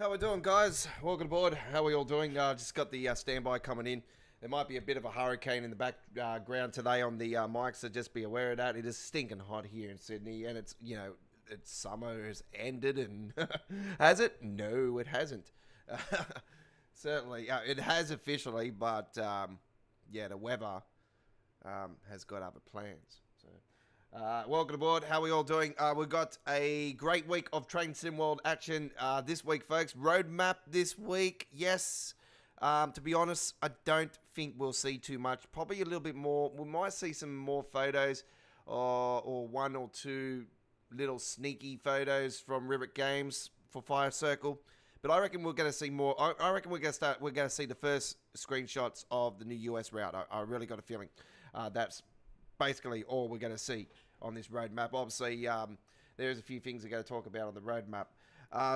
How we doing, guys? Welcome aboard. How are we all doing? Just got the standby coming in. There might be a bit of a hurricane in the background today on the mic, so just be aware of that. It is stinking hot here in Sydney, and it's summer has ended, and has it? No, it hasn't. Certainly, it has officially, but yeah, the weather has got other plans. So. Welcome aboard. How are we all doing? We've got a great week of Train Sim World action this week, folks. Roadmap this week, yes. To be honest, I don't think we'll see too much. Probably a little bit more. We might see some more photos or one or two little sneaky photos from Rivet Games for Fire Circle. But I reckon we're going to see more. I reckon we're going to see the first screenshots of the new US route. I really got a feeling that's basically all we're going to see on this roadmap. Obviously, there's a few things we're going to talk about on the roadmap.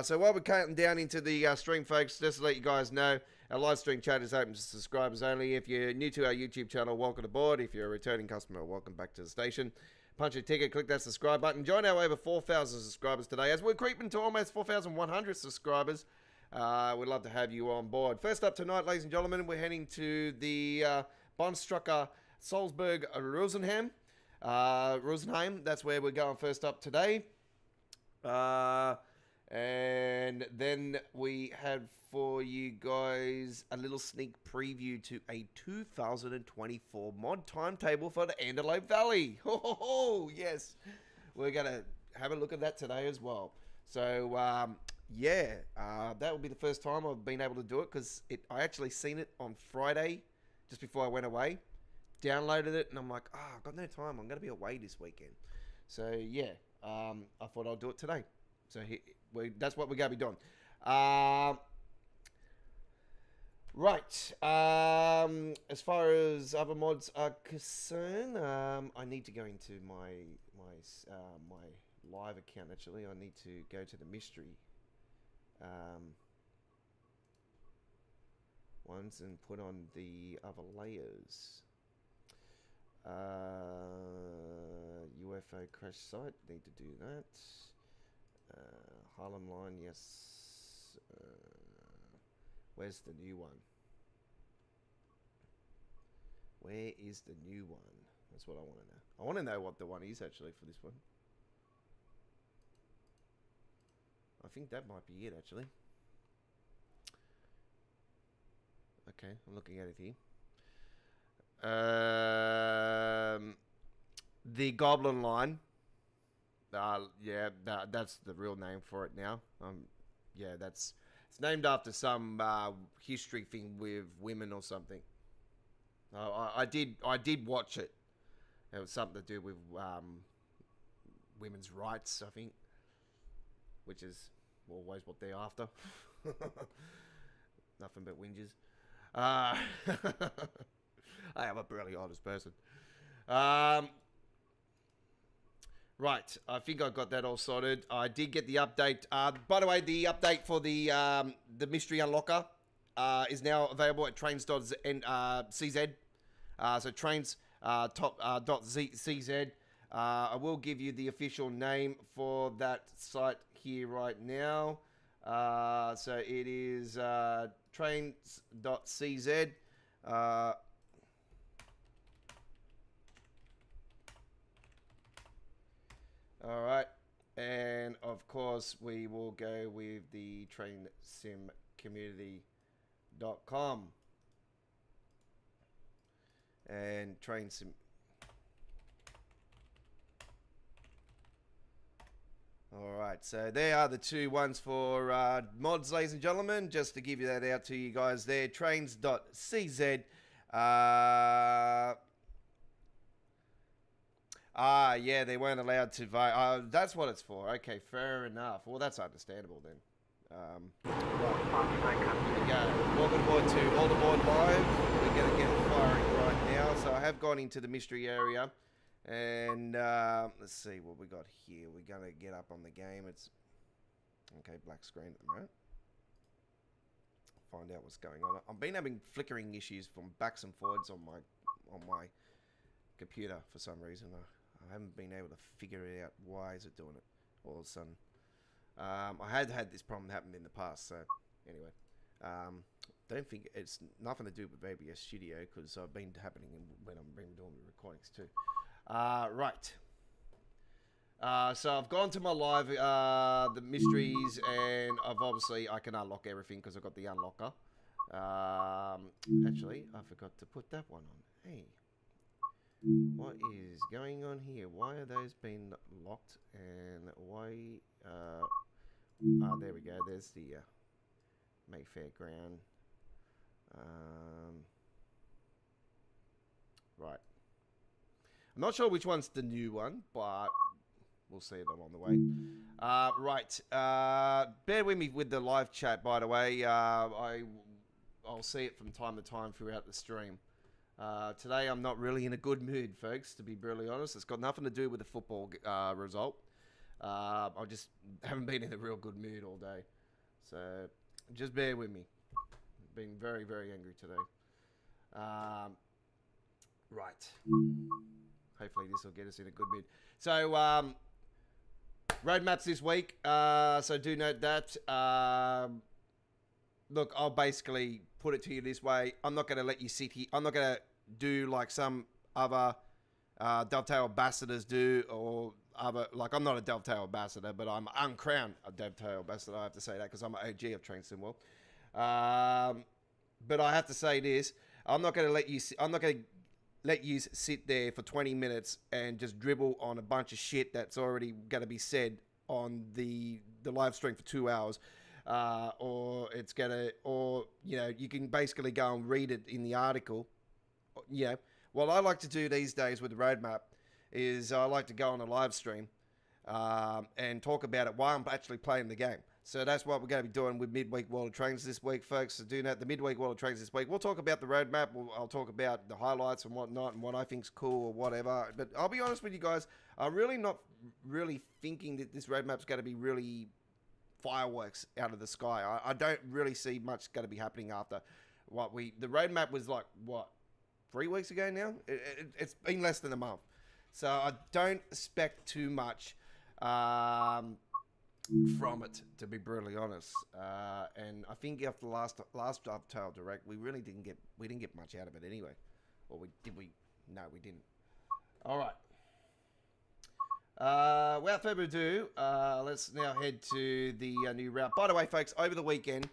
So while we're counting down into the stream, folks, just to let you guys know, our live stream chat is open to subscribers only. If you're new to our YouTube channel, welcome aboard. If you're a returning customer, welcome back to the station. Punch a ticket, click that subscribe button. Join our over 4,000 subscribers today as we're creeping to almost 4,100 subscribers. We'd love to have you on board. First up tonight, ladies and gentlemen, we're heading to the Bonstrucker Salzburg Rosenheim. That's where we're going first up today. And then we have for you guys a little sneak preview to a 2024 mod timetable for the Antelope Valley. Oh, yes. We're going to have a look at that today as well. So, yeah, that will be the first time I've been able to do it because I actually seen it on Friday just before I went away. Downloaded it and I'm like, I've got no time. I'm going to be away this weekend. So, yeah, I thought I'll do it today. So, that's what we're going to be doing. Right. As far as other mods are concerned, I need to go into my live account, actually. I need to go to the mystery ones and put on the other layers. UFO crash site, need to do that. Harlem line, yes. Where's the new one? Where is the new one? That's what I want to know. I want to know what the one is actually for this one. I think that might be it actually. Okay, I'm looking at it here. The Goblin line. Yeah, that's the real name for it now. Yeah, it's named after some history thing with women or something. I did watch it. It was something to do with women's rights, I think, which is always what they're after. Nothing but whinges. I am a really honest person. Right, I think I got that all sorted. I did get the update. By the way, the update for the mystery unlocker is now available at trains.cz. So trains.cz. I will give you the official name for that site here right now. So it is trains.cz. All right, and of course we will go with the trainsimcommunity.com and trainsim. All right, so there are the two ones for mods, ladies and gentlemen. Just to give you that out to you guys there, trains.cz. Yeah, they weren't allowed to vote. That's what it's for. Okay, fair enough. Well, that's understandable then. Right. Here we go. Welcome aboard to All Aboard Live. We're going to get it firing right now. So I have gone into the mystery area. And let's see what we got here. We're going to get up on the game. It's... Okay, black screen at the moment. Find out what's going on. I've been having flickering issues from backs and forwards on my computer for some reason. I haven't been able to figure it out. Why is it doing it all of a sudden? I had this problem happen in the past, so anyway. Don't think it's nothing to do with ABS Studio because I've been happening when I've been doing the recordings too. Right. So I've gone to my live, the mysteries, and I can unlock everything because I've got the unlocker. Actually, I forgot to put that one on. Hey, what is going on here? Why are those being locked? And why? There we go. There's the Mayfair Ground. Right. I'm not sure which one's the new one, but we'll see it along the way. Right. Bear with me with the live chat, by the way. I'll see it from time to time throughout the stream. Today I'm not really in a good mood, folks, to be brutally honest. It's got nothing to do with the football result. I just haven't been in a real good mood all day. So just bear with me. I've been very, very angry today. Right. Hopefully this will get us in a good mood. So, roadmaps this week. So do note that. Look, I'll basically put it to you this way. I'm not going to let you sit here. I'm not going to do like some other Dovetail ambassadors do, or other, like I'm not a Dovetail ambassador, but I'm uncrowned a Dovetail ambassador. I have to say that because I'm an OG of Train Sim World. But I have to say this. I'm not going to let you sit there for 20 minutes and just dribble on a bunch of shit that's already going to be said on the live stream for 2 hours. Or you can basically go and read it in the article. What I like to do these days with the roadmap is I like to go on a live stream and talk about it while I'm actually playing the game. So that's what we're going to be doing with Midweek World of Trains this week, folks. So do that. The Midweek World of Trains this week. We'll talk about the roadmap. I'll talk about the highlights and whatnot and what I think's cool or whatever. But I'll be honest with you guys. I'm really not really thinking that this roadmap's going to be really fireworks out of the sky. I don't really see much going to be happening after the roadmap was like, 3 weeks ago now? It's been less than a month. So I don't expect too much from it, to be brutally honest. And I think after the last Dovetail Direct, we didn't get much out of it anyway. Or did we? No, we didn't. All right. Without further ado, let's now head to the new route. By the way, folks, over the weekend,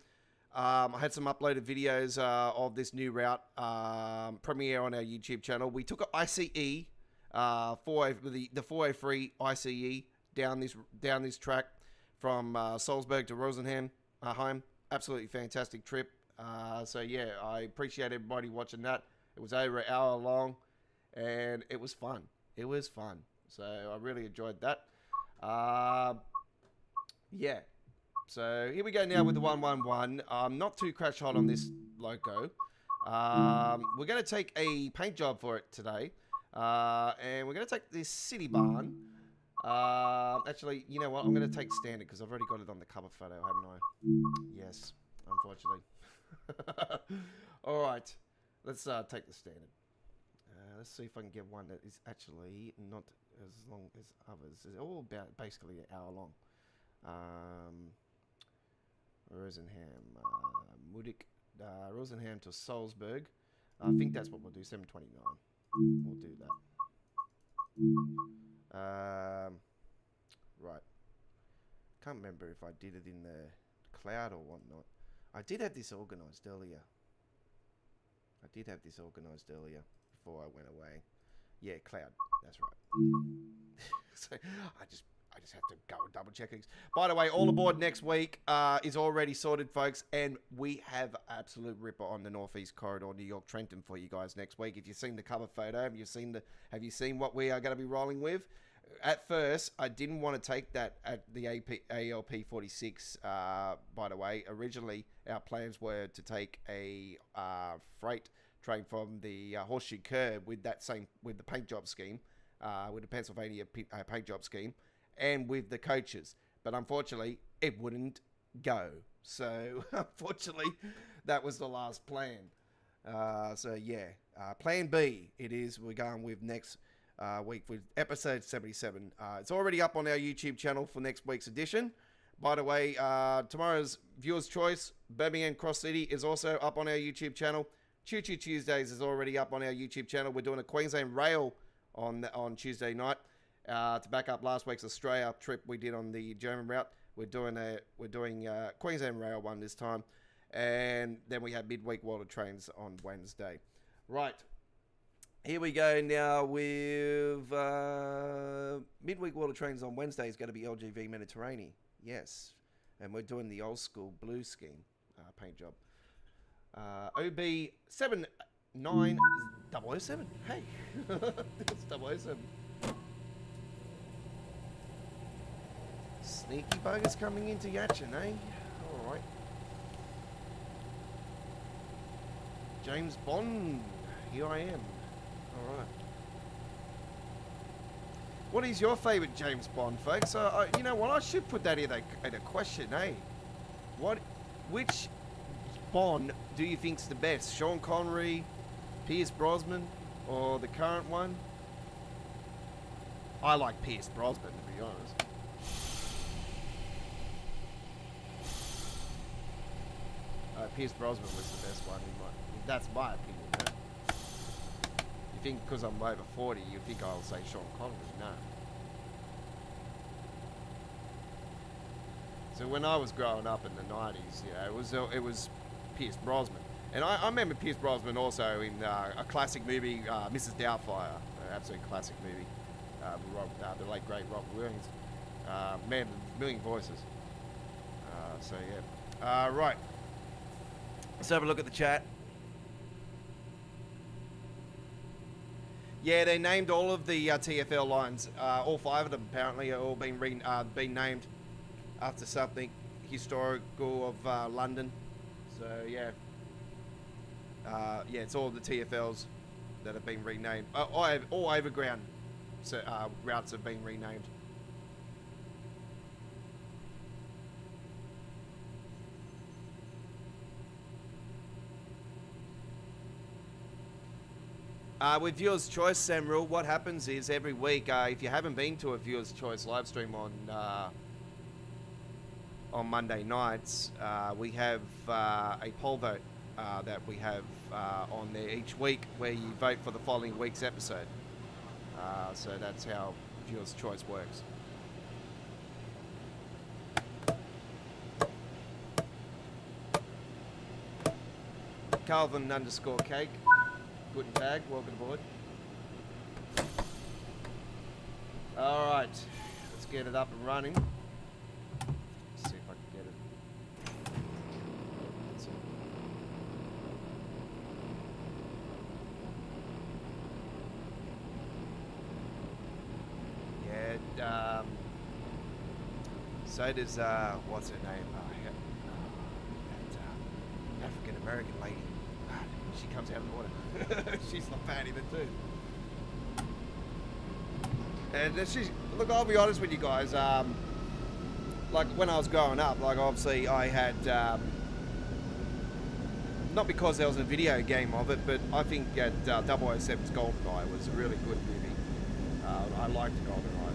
I had some uploaded videos of this new route premiere on our YouTube channel. We took an ICE, the 403 ICE down this track from Salzburg to Rosenheim. Home. Absolutely fantastic trip. So yeah, I appreciate everybody watching that. It was over an hour long, and it was fun. It was fun. So I really enjoyed that. Yeah. So here we go now with the 111. I'm not too crash hot on this loco. We're going to take a paint job for it today. And we're going to take this City Barn. Actually, you know what? I'm going to take standard because I've already got it on the cover photo, haven't I? Yes, unfortunately. All right. Let's take the standard. Let's see if I can get one that is actually not as long as others. It's all about basically an hour long. Rosenheim, Rosenheim to Salzburg. I think that's what we'll do. 7:29. We'll do that. Right. Can't remember if I did it in the cloud or whatnot. I did have this organised earlier. Before I went away. Yeah, cloud. That's right. So I just have to go and double check things. By the way, all aboard next week is already sorted, folks, and we have absolute ripper on the Northeast Corridor, New York Trenton for you guys next week. If you've seen the cover photo, have you seen what we are going to be rolling with? At first, I didn't want to take that at the ALP 46. By the way, originally our plans were to take a freight train from the Horseshoe Curb with the paint job scheme, with the Pennsylvania paint job scheme, and with the coaches. But unfortunately, it wouldn't go. So unfortunately, that was the last plan. So yeah, plan B it is. We're going with next week with episode 77. It's already up on our YouTube channel for next week's edition. by the way, tomorrow's Viewer's Choice, Birmingham Cross City, is also up on our YouTube channel. Choo Choo Tuesdays is already up on our YouTube channel. We're doing a Queensland Rail on Tuesday night to back up last week's Australia trip we did on the German route. We're doing Queensland Rail one this time, and then we have midweek water trains on Wednesday. Right, here we go now with midweek water trains on Wednesday is going to be LGV Mediterranean. Yes, and we're doing the old school blue scheme paint job. OB 79007. Hey, it's 007. Sneaky buggers coming into action, eh? All right. James Bond, here I am. All right. What is your favourite James Bond, folks? You know what? I should put that in a question, eh? Which Bond do you think's the best? Sean Connery, Pierce Brosnan, or the current one? I like Pierce Brosnan, to be honest. Pierce Brosnan was the best one. That's my opinion. Huh? You think because I'm over 40, you think I'll say Sean Connery? No. So when I was growing up in the 90s, it was Pierce Brosnan. And I remember Pierce Brosnan also in a classic movie, Mrs. Doubtfire, an absolute classic movie. The late great Robert Williams. Man, a million voices. So yeah. Right. Let's have a look at the chat. Yeah, they named all of the TfL lines. All 5 of them apparently are all been named after something historical of London. So yeah. Yeah, it's all the TfLs that have been renamed. All overground routes have been renamed. With Viewer's Choice, Sam Rule, what happens is every week, if you haven't been to a Viewer's Choice live stream on Monday nights, we have a poll vote that we have on there each week where you vote for the following week's episode. So that's how Viewer's Choice works. Calvin_cake. Guten Tag, welcome aboard. Alright, let's get it up and running. Let's see if I can get it. That's it. Yeah, so does, what's her name? That African American lady. She comes out of the water. She's not bad either too. And look, I'll be honest with you guys. Like when I was growing up, like obviously I had, not because there was a video game of it, but I think that 007's GoldenEye was a really good movie. I liked GoldenEye.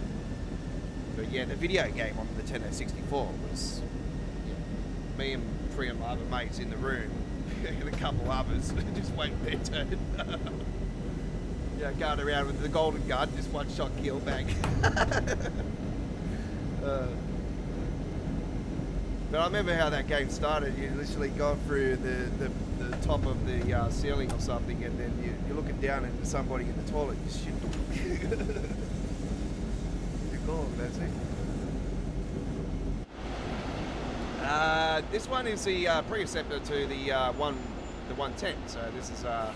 But yeah, the video game on the Nintendo 64 was, me and 3 of my other mates in the room. And a couple others just waiting their turn. Going around with the golden gun, just one shot kill, bang. But I remember how that game started. You literally go through the top of the ceiling or something, and then you're looking down into somebody in the toilet. You shoot. You're gone, that's it. This one is the preceptor to the 110, so this is the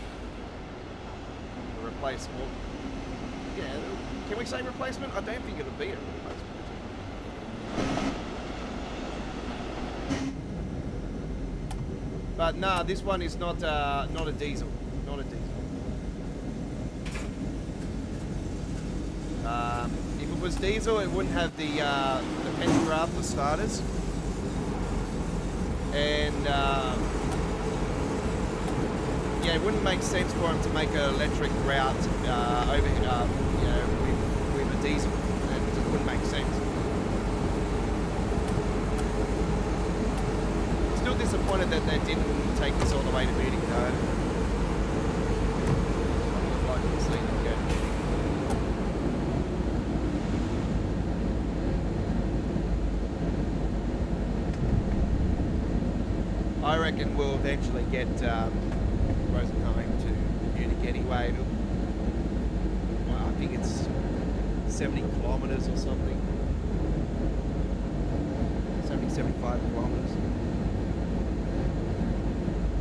replacement. Yeah, can we say replacement? I don't think it'll be a replacement. But nah, this one is not a diesel, not a diesel. If it was diesel, it wouldn't have the pantograph for starters. And yeah, it wouldn't make sense for him to make an electric route over, with a diesel. It just wouldn't make sense. disappointed that they didn't take this all the way to Munich, though. I would have liked to see them go to Munich. I reckon we'll eventually get Rosenheim to Munich anyway. Well, I think it's 70 kilometres or something. 70, 75 kilometres.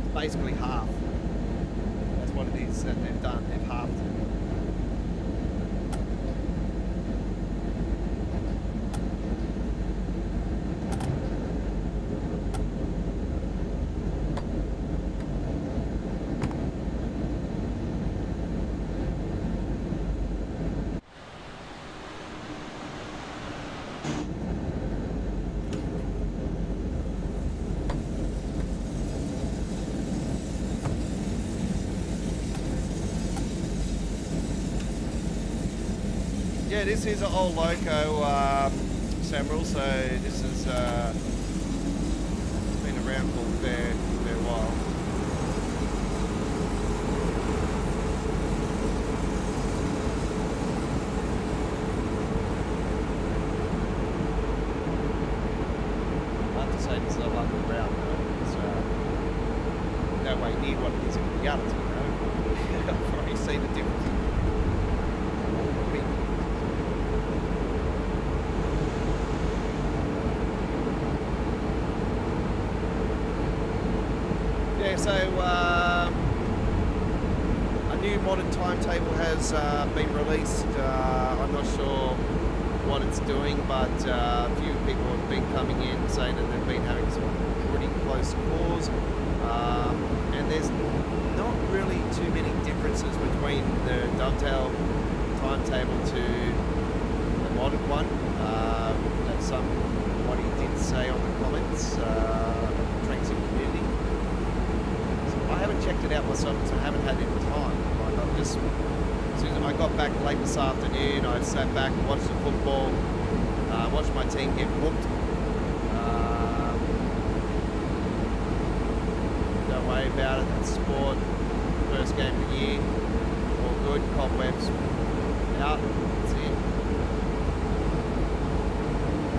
It's basically half. That's what it is that they've done. They've halved it. Yeah, this is an old loco, Samuel, so this is been around for a fair while. I have to say this is a lucky route though, it's nowhere near what it is in reality, you know. I've already seen the difference. Yeah, so a new modern timetable has been released. I'm not sure what it's doing, but a few people have been coming in saying that they've been having some pretty close calls, and there's not really too many differences between the dovetail timetable to the modern one. That somebody did say on the comments, Transit community. I haven't checked it out myself because I haven't had any time. Like as soon as I got back late this afternoon, I sat back and watched the football, watched my team get whooped. Don't worry about it, that's sport. First game of the year, all good, cobwebs out, that's it.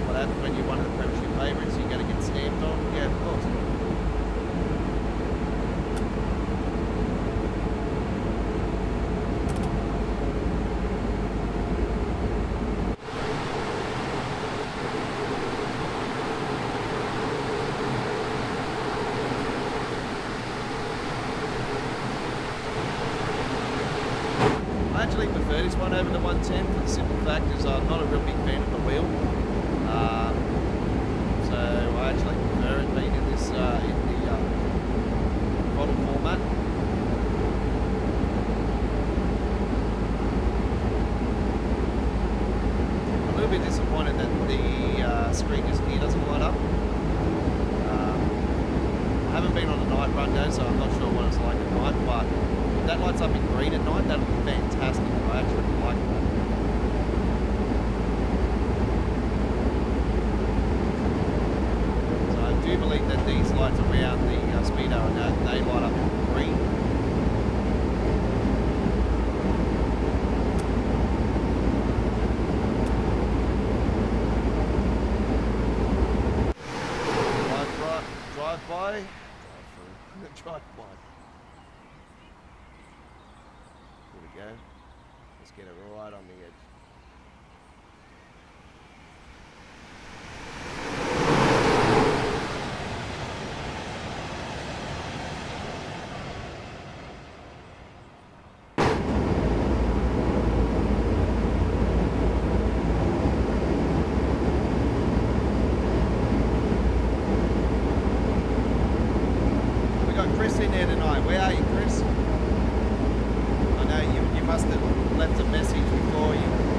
What happens when you're one of the Premiership favourites, you're going to get stamped on? Yeah, of course. I actually prefer this one over the 110 for the simple fact is I'm not a real big fan of the wheel. So I actually prefer it being in this in the throttle format. I'm a little bit disappointed that the screen just here doesn't light up. I haven't been on a night run though, so I'm not sure what it's like at night, but if that lights up in green at night, that'll be fantastic. I actually like that. So I do believe that these lights around the speedo and that they light up in green. Drive by. Drive by. Here we go. Let's get it right on the edge. We got Chris in there tonight. Where are you, Chris? I know you must have left a message before you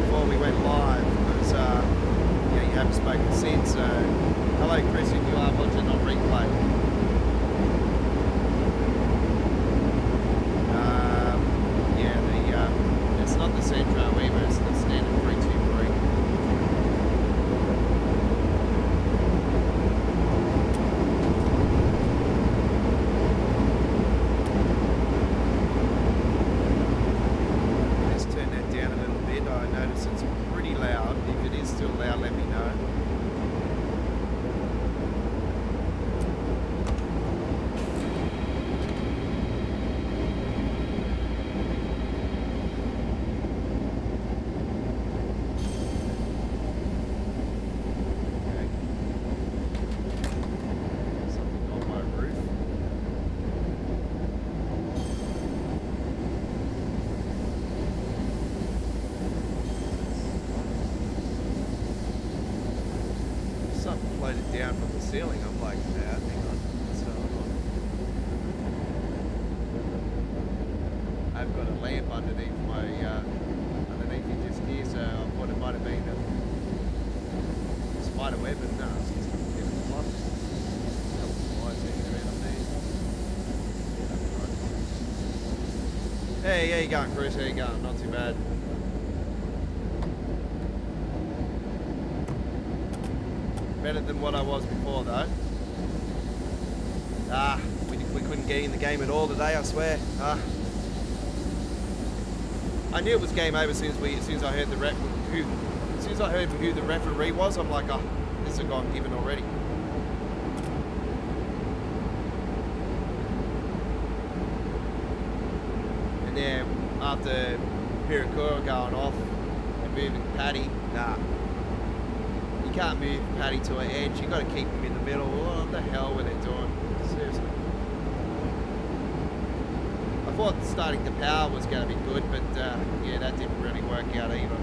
ceiling. I'm like, yeah, hang on. So I've got a lamp underneath my underneath it just here, so I thought it might have been a spider web, but no, it's just a bit of fluff. A couple of flies hanging around up there. Hey, how you going, Chris? How you going? Not too bad. Better than what I was before, though. We couldn't get in the game at all today, I swear. I knew it was game over as soon as I heard who the referee was. I'm like, this is a gone given already. And then after Pirikura going off and moving Paddy, nah. You can't move Paddy to an edge. You got to keep him in the middle. What the hell were they doing? Seriously. I thought starting the power was going to be good, but yeah, that didn't really work out either.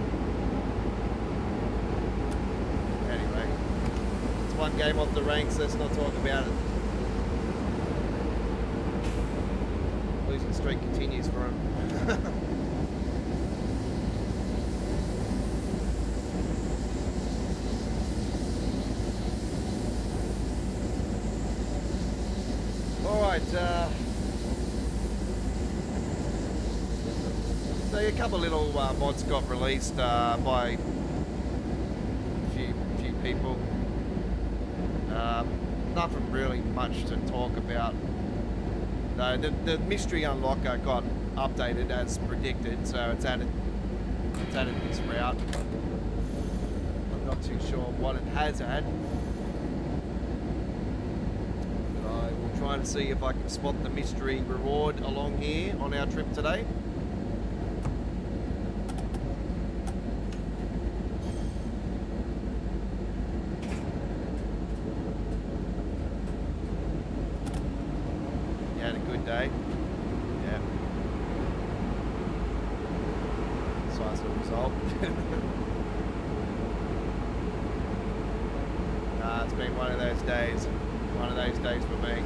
Anyway, it's one game off the ranks. Let's not talk about it. Losing streak continues for him. Alright, so a couple of little mods got released by a few people. Nothing really much to talk about. No, the mystery unlocker got updated as predicted, so it's added this route. I'm not too sure what it has had. Trying to see if I can spot the mystery reward along here on our trip today. You had a good day? Yeah. Nice little result. It's been one of those days. One of those days for me.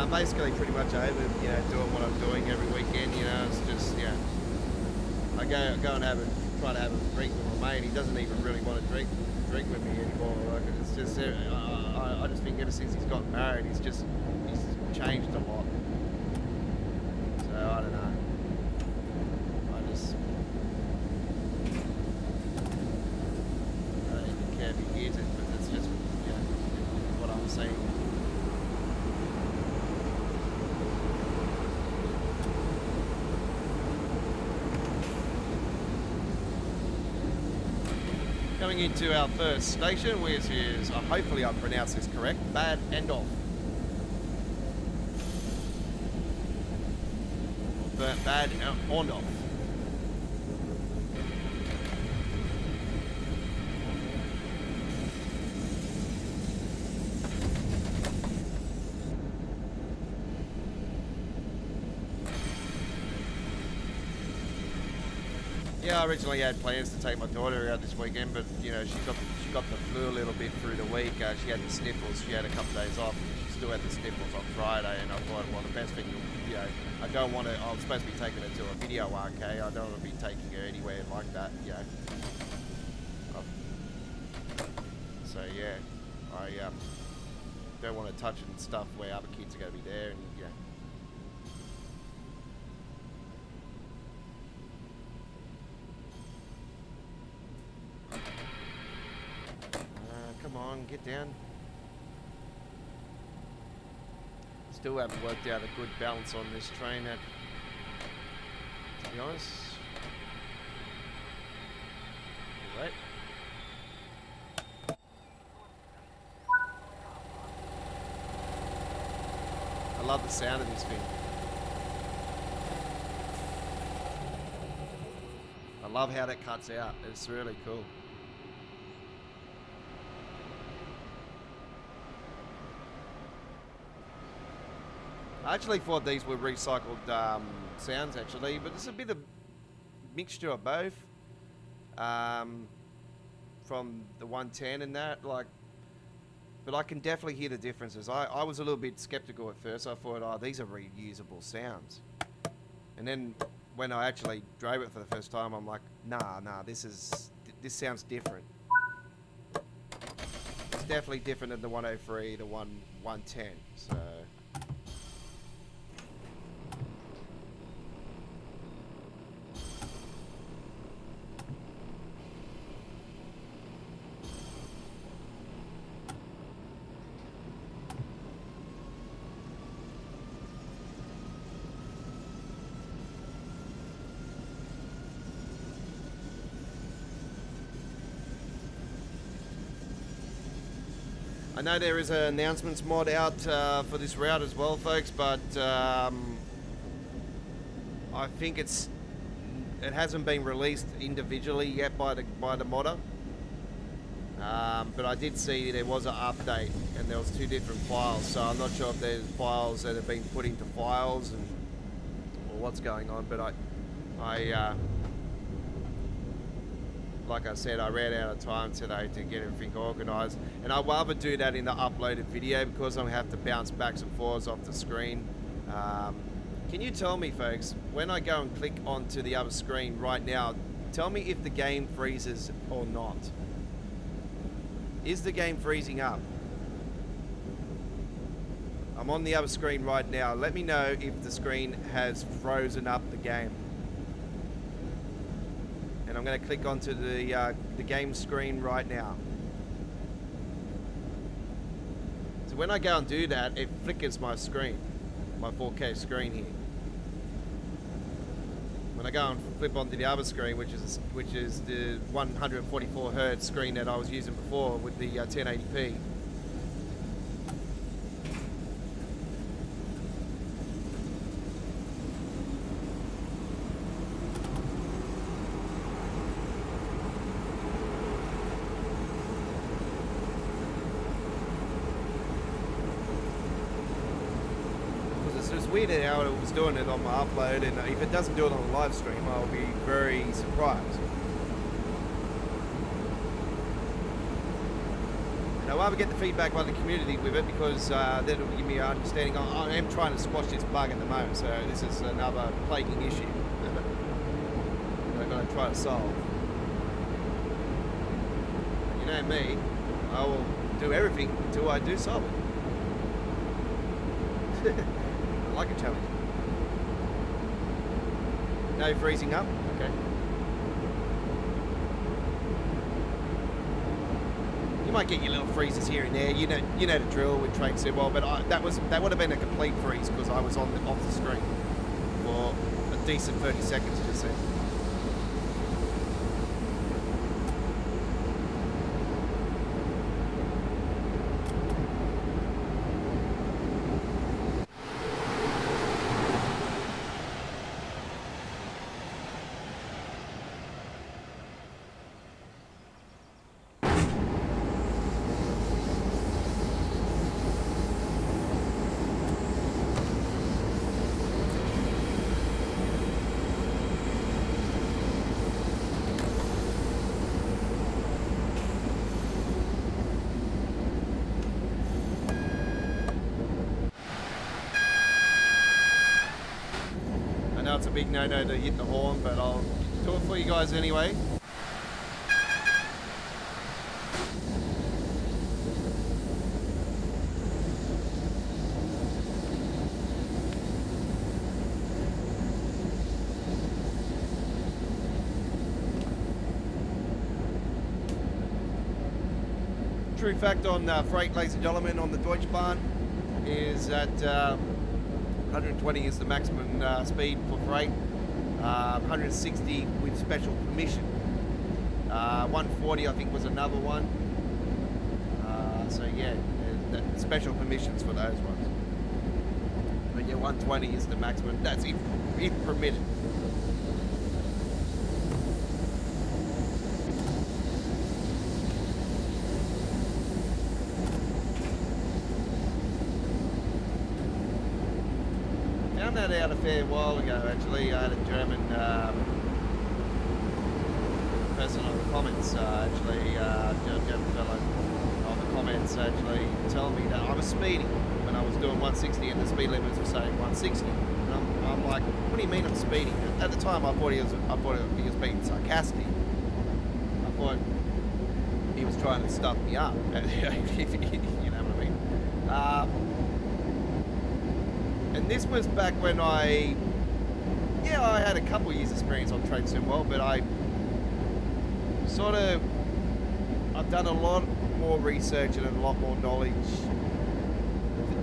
Basically pretty much over, doing what I'm doing every weekend, it's just, I go and try to have a drink with my mate. He doesn't even really want to drink with me anymore. Like, it's just, I just think ever since he's got married, he's changed a lot. So, I don't know. I don't even care if he hears it, but it's just, what I'm saying. Coming into our first station, which is, hopefully I pronounced this correct, Bad Endorf. Bad Endorf. Yeah, I originally had plans to take my daughter out this weekend, but she got the flu a little bit through the week. She had the sniffles. She had a couple of days off. She still had the sniffles on Friday, and I thought, well, the best thing, I don't want to. I'm supposed to be taking her to a video arcade. I don't want to be taking her anywhere like that, So yeah, I don't want to touch and stuff where other kids are going to be there, and come on, get down. Still haven't worked out a good balance on this train, to be honest. Right. I love the sound of this thing. I love how that cuts out. It's really cool. I actually thought these were recycled sounds actually, but it's a bit of mixture of both. From the 110 and that, like, but I can definitely hear the differences. I was a little bit skeptical at first. I thought, oh, these are reusable sounds. And then when I actually drove it for the first time, I'm like, nah, this sounds different. It's definitely different than the 103, the 110. So. I know there is an announcements mod out for this route as well, folks, but I think it hasn't been released individually yet by the modder. But I did see there was an update and there was 2 different files, so I'm not sure if there's files that have been put into files or what's going on. But I like I said, I ran out of time today to get everything organised, and I'd rather do that in the uploaded video because I'm going to have to bounce backs and forwards off the screen. Can you tell me, folks, when I go and click onto the other screen right now, tell me if the game freezes or not. Is the game freezing up? I'm on the other screen right now. Let me know if the screen has frozen up the game. And I'm going to click onto the game screen right now. So when I go and do that, it flickers my screen, my 4K screen here. When I go and flip onto the other screen, which is the 144 Hz screen that I was using before with the 1080p. It's weird how it was doing it on my upload, and if it doesn't do it on the live stream, I'll be very surprised. And I'll rather get the feedback by the community with it because that'll give me an understanding. I am trying to squash this bug at the moment, so this is another plaguing issue that I'm going to try to solve. You know me, I will do everything until I do solve it. Like a challenge. No freezing up? Okay. You might get your little freezes here and there. You know the drill with train said well, but that would have been a complete freeze because I was off the screen for a decent 30 seconds just then. It's a big no-no to hit the horn, but I'll do it for you guys anyway. True fact on freight, ladies and gentlemen, on the Deutsche Bahn is that 120 is the maximum speed for freight, 160 with special permission. 140 I think was another one. So yeah, there's special permissions for those ones. But yeah, 120 is the maximum. That's if permitted. found that out a fair while ago, actually. I had a German person on the comments, German fellow on the comments, actually telling me that I was speeding when I was doing 160 and the speed limit was saying 160. And I'm like, what do you mean I'm speeding? At the time, I thought he was being sarcastic. I thought he was trying to stuff me up. You know what I mean? And this was back when I had a couple years experience on train sim world, but I've done a lot more research and a lot more knowledge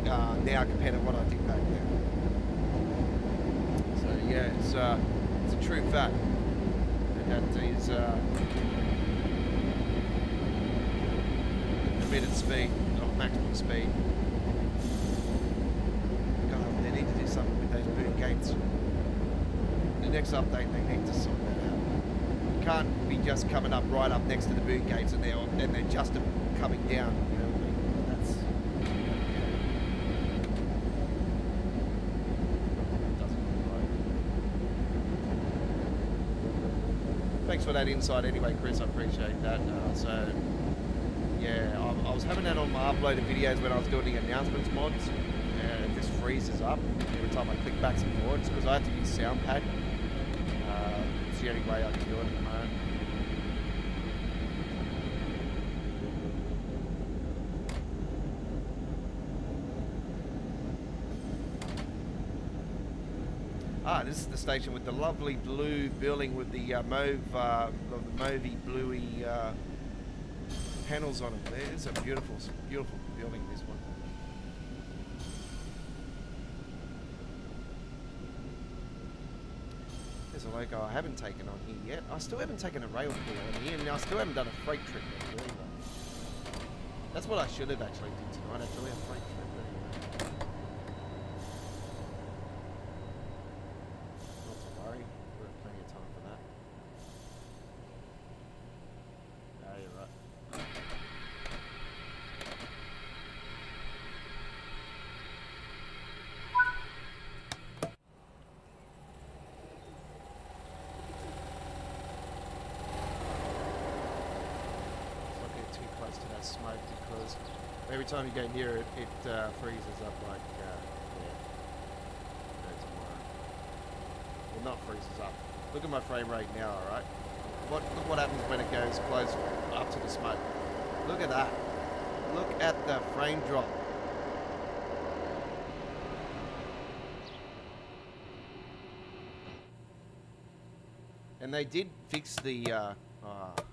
now compared to what I did back then. So yeah, it's a true fact. And that is permitted speed, or maximum speed. God, they need to do something with those boot gates. The next update, they need to sort that out. You can't be just coming up right up next to the boot gates and they're just coming down. You know what I mean? That's doesn't look right. Thanks for that insight, anyway, Chris. I appreciate that. So yeah, I was having that on my uploaded videos when I was doing the announcements mods, and it just freezes up every time I click backs and forwards because I have to use SoundPad. It's the only way I can do it at the moment. This is the station with the lovely blue building with the mauvey bluey panels on it. It's a beautiful, beautiful building, this one. There's a logo I haven't taken on here yet. I still haven't taken a rail pull on here, and I still haven't done a freight trip either. That's what I should have actually did tonight, actually, a freight trip. Not to worry, we've got plenty of time for that. Ah, you're right. To that smoke because every time you go near it, it freezes up like well, not freezes up. Look at my frame rate now, alright? Look what happens when it goes close up to the smoke. Look at that. Look at the frame drop. And they did fix the I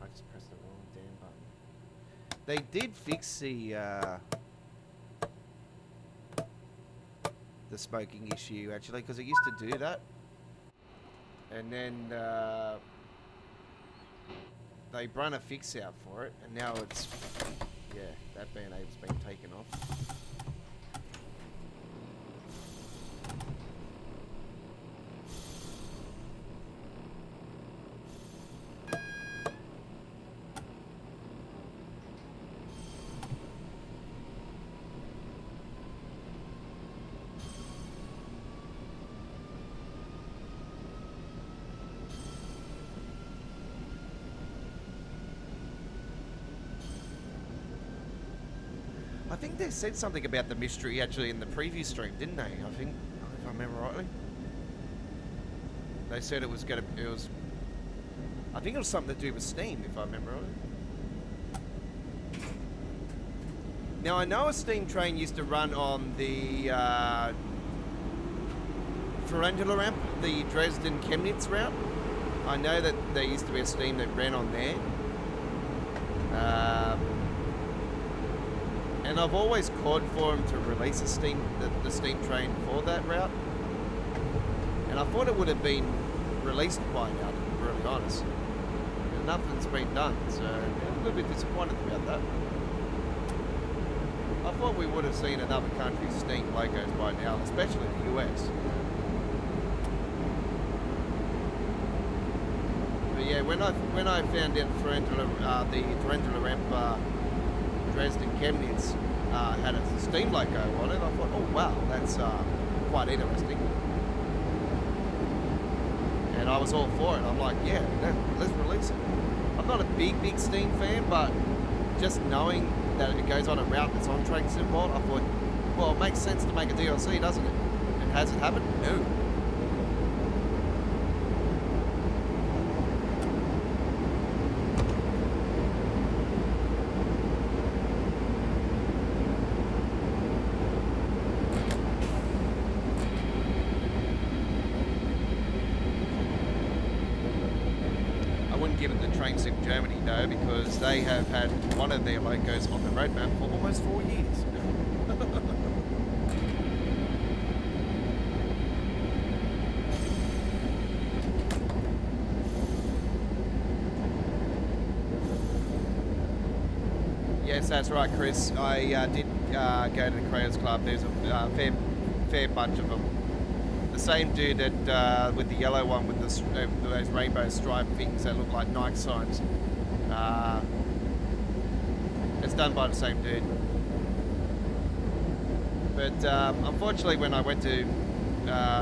just pressed the wrong damn button. They did fix the smoking issue actually, because it used to do that, and then they run a fix out for it, and now it's that band-aid's been taken off. I think they said something about the mystery actually in the preview stream, didn't they? I think, if I remember rightly. They said it was I think it was something to do with Steam, if I remember rightly. Now I know a steam train used to run on the Ferrandula ramp, the Dresden-Chemnitz route. I know that there used to be a steam that ran on there. And I've always called for them to release the steam train for that route. And I thought it would have been released by now, to be really honest. And nothing's been done, so I'm a little bit disappointed about that. I thought we would have seen another country's steam locos by now, especially the US. But yeah, when I found out the Ferrandula ramp Dresden-Chemnitz had a steam loco on it, I thought, oh wow, that's quite interesting. And I was all for it. I'm like, yeah, let's release it. I'm not a big steam fan, but just knowing that it goes on a route that's on Train Sim World, I thought, well, it makes sense to make a DLC, doesn't it? And has it happened? No. Give it the Train Sim Germany though, because they have had one of their locos on the road map for almost 4 years. Yes, that's right, Chris. I did go to the Creators Club. There's a fair bunch of them. The same dude that with the yellow one with those rainbow stripe things that look like Nike signs. It's done by the same dude. But unfortunately, when I went to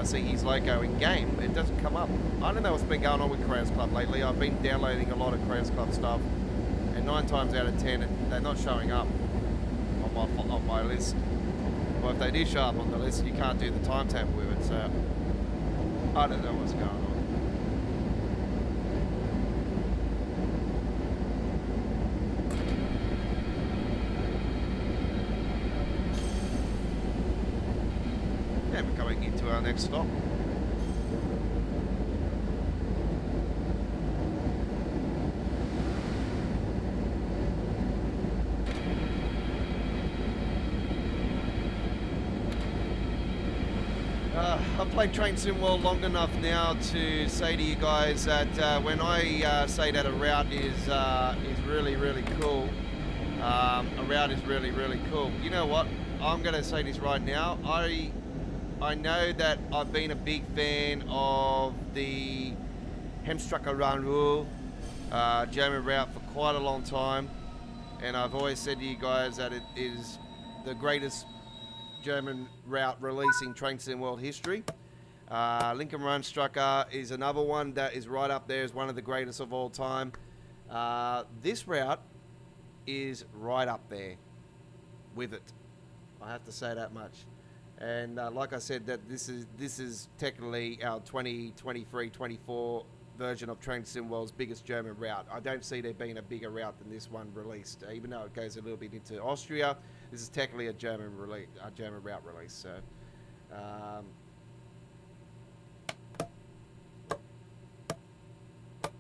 see his logo in game, it doesn't come up. I don't know what's been going on with Creators Club lately. I've been downloading a lot of Creators Club stuff, and 9 times out of 10, they're not showing up on my list. Well, if they do show up on the list, you can't do the timetable with it, so I don't know what's going on. Yeah, we're coming into our next stop. I've played Train Sim World long enough now to say to you guys that when I say that a route is really cool, a route is really cool. You know what? I'm going to say this right now. I know that I've been a big fan of the Hemstracker Run German route for quite a long time, and I've always said to you guys that it is the greatest German route releasing Train Sim World history. Lincoln Rundstrucker is another one that is right up there as one of the greatest of all time. This route is right up there with it. I have to say that much. And like I said, that this is technically our 2023-24 version of Train Sim World's biggest German route. I don't see there being a bigger route than this one released, even though it goes a little bit into Austria. This is technically a German route release. So,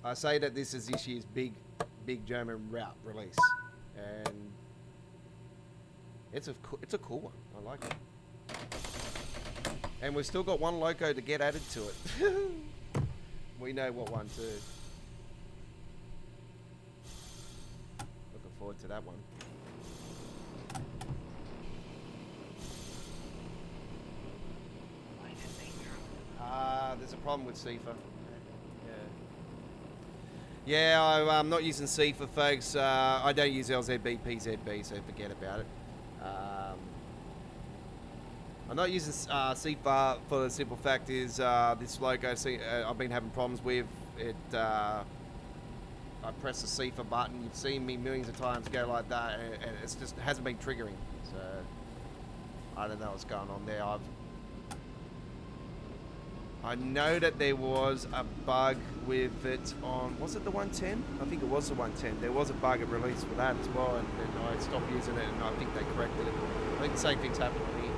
I say that this is this year's big German route release, and it's a cool one. I like it, and we've still got one loco to get added to it. We know what one too. Looking forward to that one. There's a problem with CIFA. Yeah, I'm not using CIFA, folks. I don't use LZB, PZB, so forget about it. I'm not using CIFA for the simple fact is this logo I've been having problems with it. I press the CIFA button. You've seen me millions of times go like that, and it hasn't been triggering. So I don't know what's going on there. I know that there was a bug with it on, was it the 110? I think it was the 110. There was a bug at release for that as well, and I stopped using it, and I think they corrected it. I think the same thing's happening here.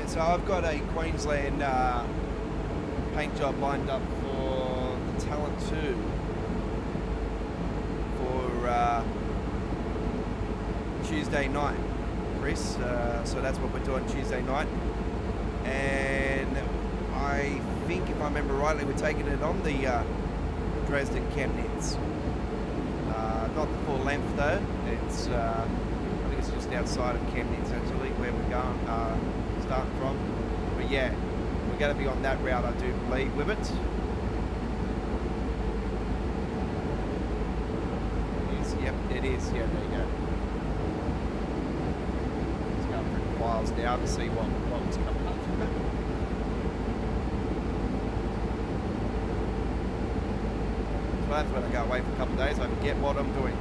So I've got a Queensland paint job lined up for the Talent 2 for Tuesday night, Chris. So that's what we're doing Tuesday night. And I think, if I remember rightly, we're taking it on the Dresden Chemnitz. Not the full length though. It's I think it's just outside of Chemnitz actually, where we're going, starting from. But yeah, we're going to be on that route, I do believe, with it. It is, yep, it is. Yeah, there you go. Let's go through the files now to see what's coming up from it. So that's when I go away for a couple of days, I forget what I'm doing.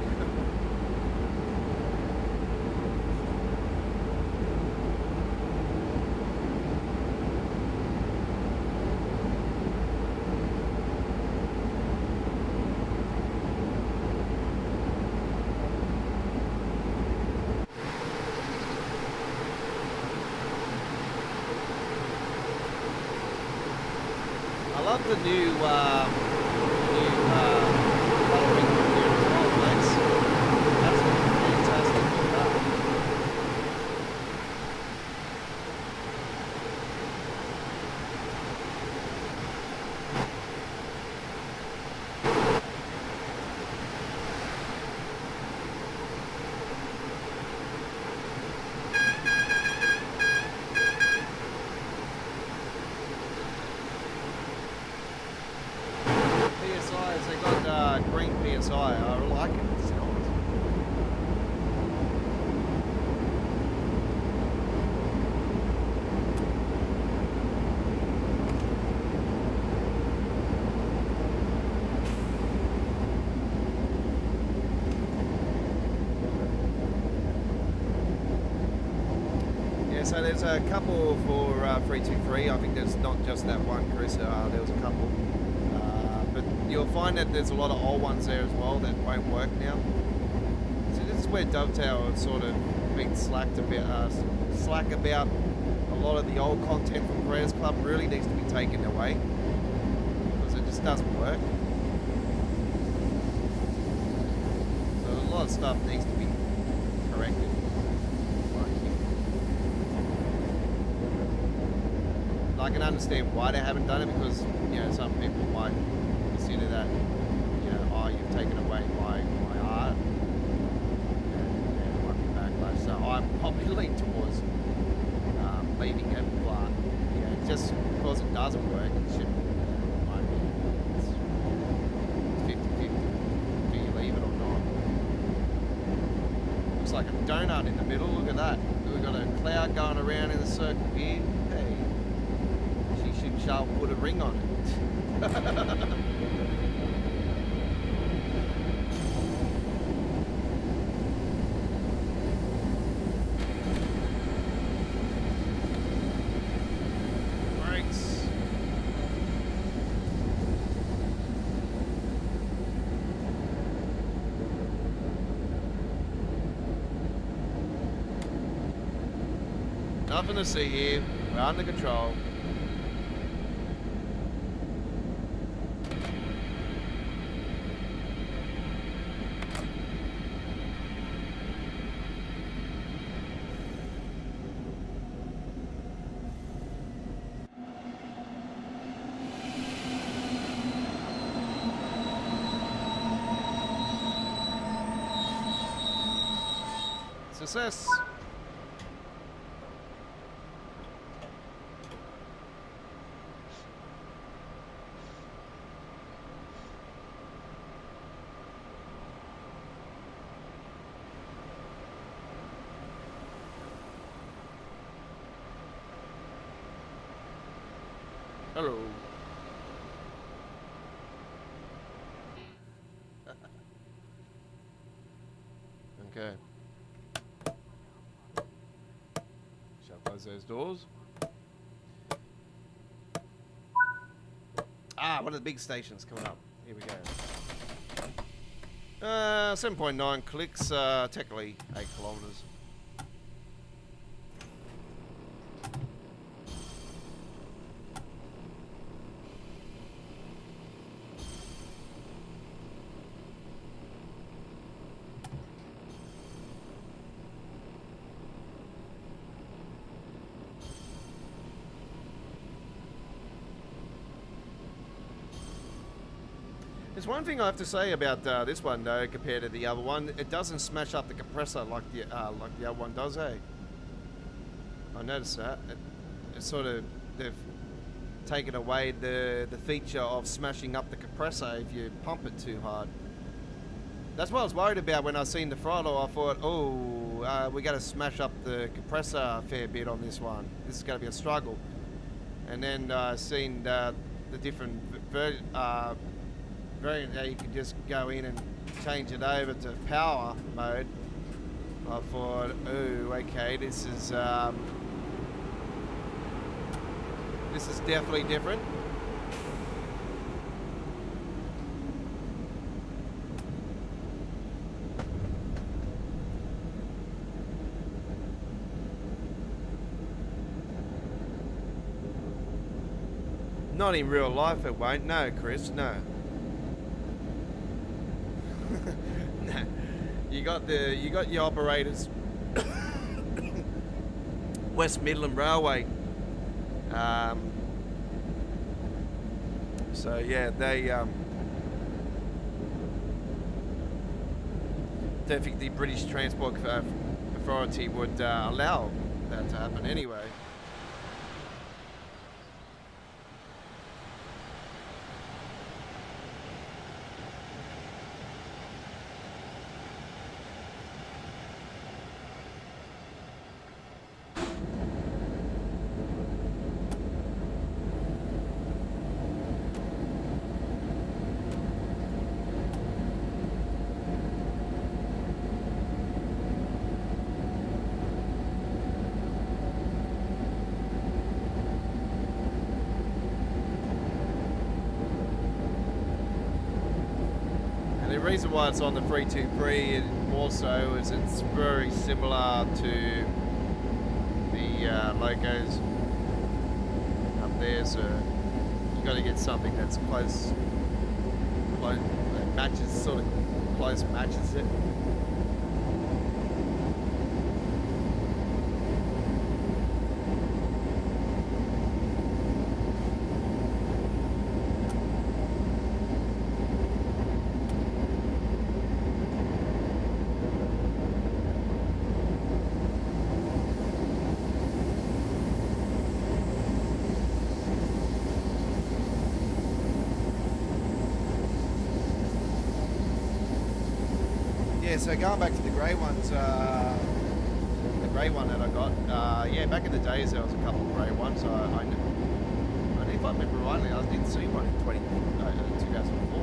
I love the new colouring here as well, folks. Absolutely fantastic. Look at that. PSIs, they got green PSI. I like it. It's nice. Yeah, so there's a couple for 323. I think there's not just that one, Chris. There was a couple. But you'll find that there's a lot of old ones there as well that won't work now. So this is where Dovetail has sort of been slack about a lot of the old content from Creators Club. Really needs to be taken away because it just doesn't work. So a lot of stuff needs to be corrected. I can understand why they haven't done it, because you know some people might consider that, you know, oh, you've taken away my art, and there might be backlash. So I probably lean towards leaving it, but yeah, just because it doesn't work, it shouldn't. In my opinion, it's 50-50. Do you leave it or not? Looks like a donut in the middle. Look at that. We've got a cloud going around in a circle here. Hey. Shall put a ring on it. Brakes. Nothing to see here. We're under control. Success. Hello. Okay. Shall I close those doors? Ah, one of the big stations coming up. Here we go. 7.9 clicks, technically 8 kilometers. There's one thing I have to say about this one though, compared to the other one. It doesn't smash up the compressor like the other one does, eh? I noticed that. It sort of, they've taken away the feature of smashing up the compressor if you pump it too hard. That's what I was worried about when I seen the throttle. I thought, oh, we got to smash up the compressor a fair bit on this one. This is going to be a struggle. And then seen the different variant how you can just go in and change it over to power mode. I thought, oh, okay, this is definitely different. Not in real life it won't, no, Chris, no. No. You got your operators West Midland Railway. So yeah, they don't think the British Transport Authority would allow that to happen anyway. The reason why it's on the 323 also is it's very similar to the logos up there, so you got to get something that's close, that matches, sort of close matches it. Yeah, so going back to the grey ones, the grey one that I got, yeah, back in the days there was a couple of grey ones. I if I remember rightly, I didn't see one in 2004.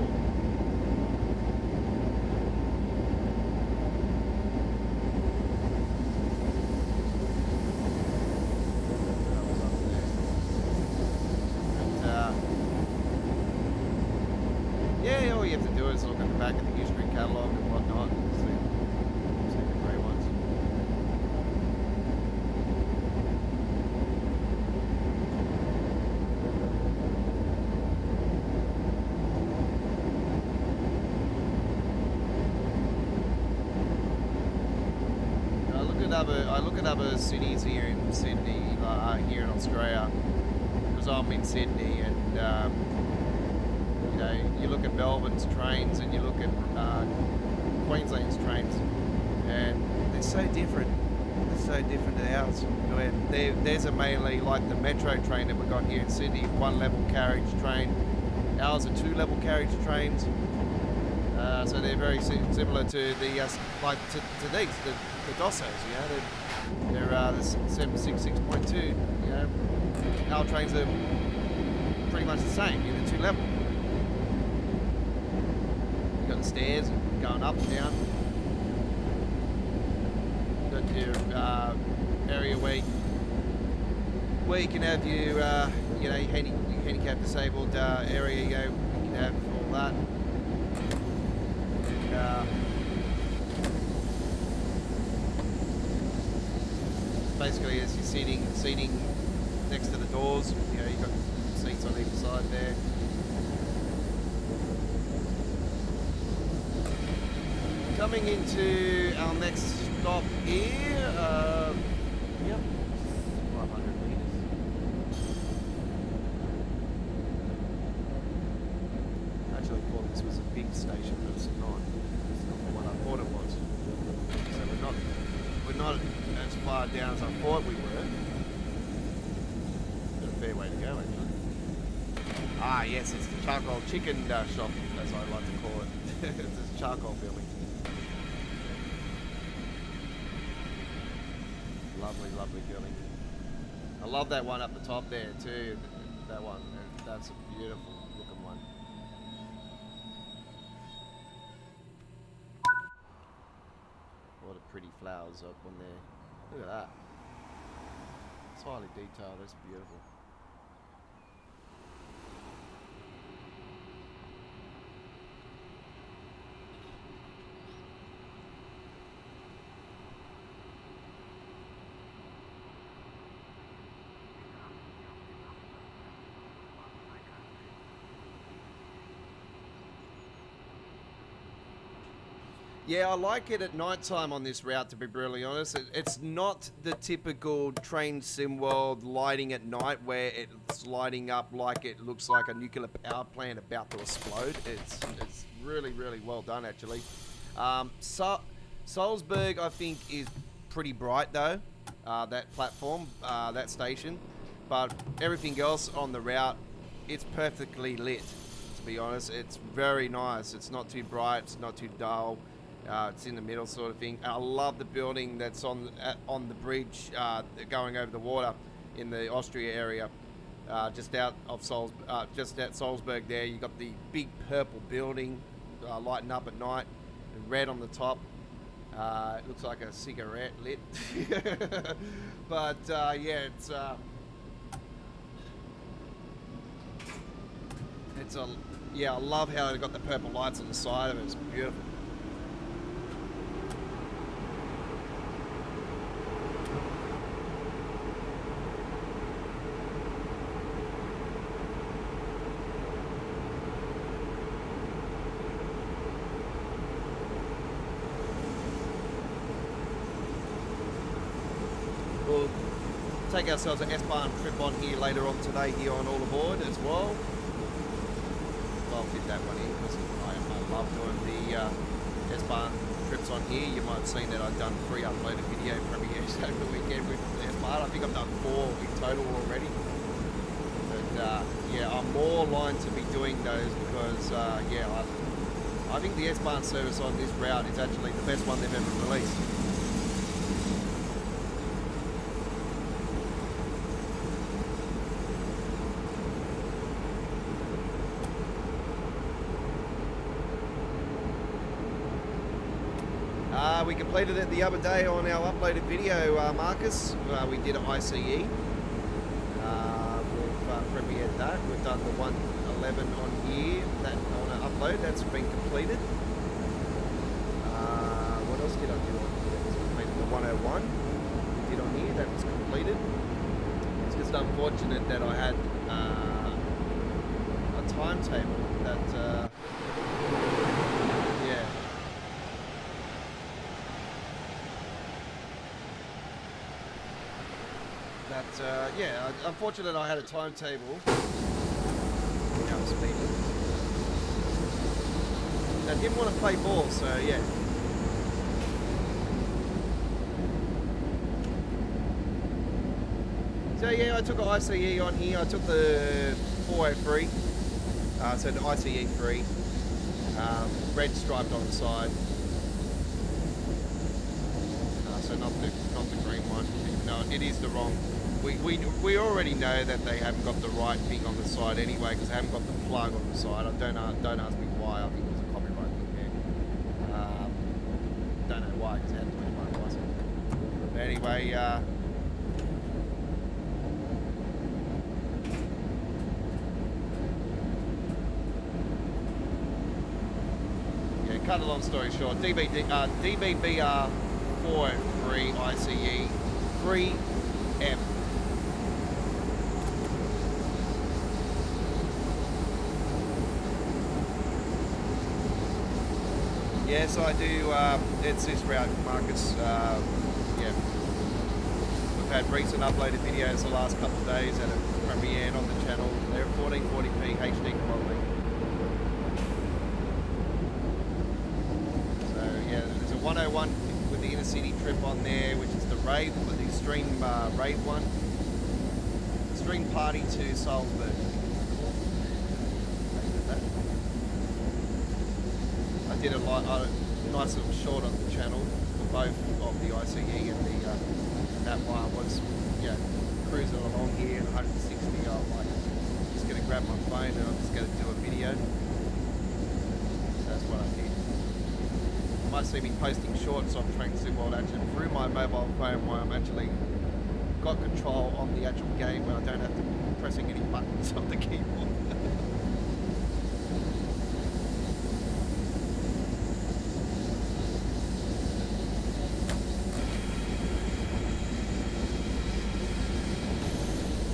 Yeah, all you have to do is look at the back of the history catalogue and whatnot and see the grey ones. I look at other cities here in Sydney, here in Australia, because I'm in Sydney, and you know, you look at Melbourne's trains and you look at Queensland's trains, and they're so different. They're so different to ours. Theirs are mainly like the metro train that we've got here in Sydney, one level carriage train. Ours are two level carriage trains. So they're very similar to the like to these, the Dossos. You know, they're the 766.2. You know, our trains are pretty much the same. You're the two level. You got the stairs going up and down. You got your area where you can have your you know, your handicap disabled area. You can have all that. Basically, as you're seating next to the doors, you know, you've got seats on either side there. Coming into our next stop here, yep, 500 metres. Actually, I thought this was a bit station, but it's not. It's not the one I thought it was. So we're not as far down as I thought we were. Got a fair way to go, actually. Ah, yes, it's the charcoal chicken shop, as I like to call it. It's this charcoal building. Lovely, lovely building. I love that one up the top there too. That one, that's a beautiful looking one. What a pretty flowers up on there. Look at that. It's highly detailed. That's beautiful. Yeah, I like it at night time on this route, to be brutally honest. It's not the typical train sim world lighting at night where it's lighting up like it looks like a nuclear power plant about to explode. It's really, really well done, actually. Salzburg, I think, is pretty bright, though, that platform, that station. But everything else on the route, it's perfectly lit, to be honest. It's very nice. It's not too bright. It's not too dull. It's in the middle sort of thing. I love the building that's on the bridge going over the water in the Austria area, just out of Salzburg there. You got the big purple building lighting up at night, and red on the top. It looks like a cigarette lit. But yeah, it's yeah, I love how it got the purple lights on the side of it. It's beautiful. We'll take ourselves an S-Bahn trip on here later on today here on All Aboard as well. I'll fit that one in because I love doing the S-Bahn trips on here. You might have seen that I've done 3 uploaded video premieres over the weekend with the S-Bahn. I think I've done 4 in total already. But yeah, I'm more aligned to be doing those because yeah, I think the S-Bahn service on this route is actually the best one they've ever released. We completed it the other day on our uploaded video, Marcus. We did an ICE. We've premiered that. We've done the 111 on here, that on an upload. That's been completed. What else did I do on here? That was completed. The 101 we did on here. That was completed. It's just unfortunate that I had a timetable that... yeah. Yeah, unfortunate I had a timetable. Now I'm speeding. I didn't want to play ball, so yeah. So yeah, I took an ICE on here. I took the 403, so the ICE 3, red striped on the side. So not the green one. No, it is the wrong. We already know that they haven't got the right thing on the side anyway because they haven't got the plug on the side. Don't ask me why. I think it was a copyright thing there. Don't know why because it hadn't been my license. But anyway, yeah. Cut a long story short. DBBR 403 ICE 3M. Yes, I do. It's this route, Marcus. Yeah, we've had recent uploaded videos the last couple of days that have premiered on the channel. They're 1440p HD quality. tomorrow one with the inner city trip on there, which is the rave, the stream rave one. Stream party to Salzburg. I did a nice little short on the channel for both of the ICE and the that one was cruising along here at 160. I'm like, just gonna grab my phone and I'm just gonna do a video. So that's what I did. You might see me posting shorts on Train Sim World actually through my mobile phone while I'm actually got control on the actual game where I don't have to be pressing any buttons on the keyboard.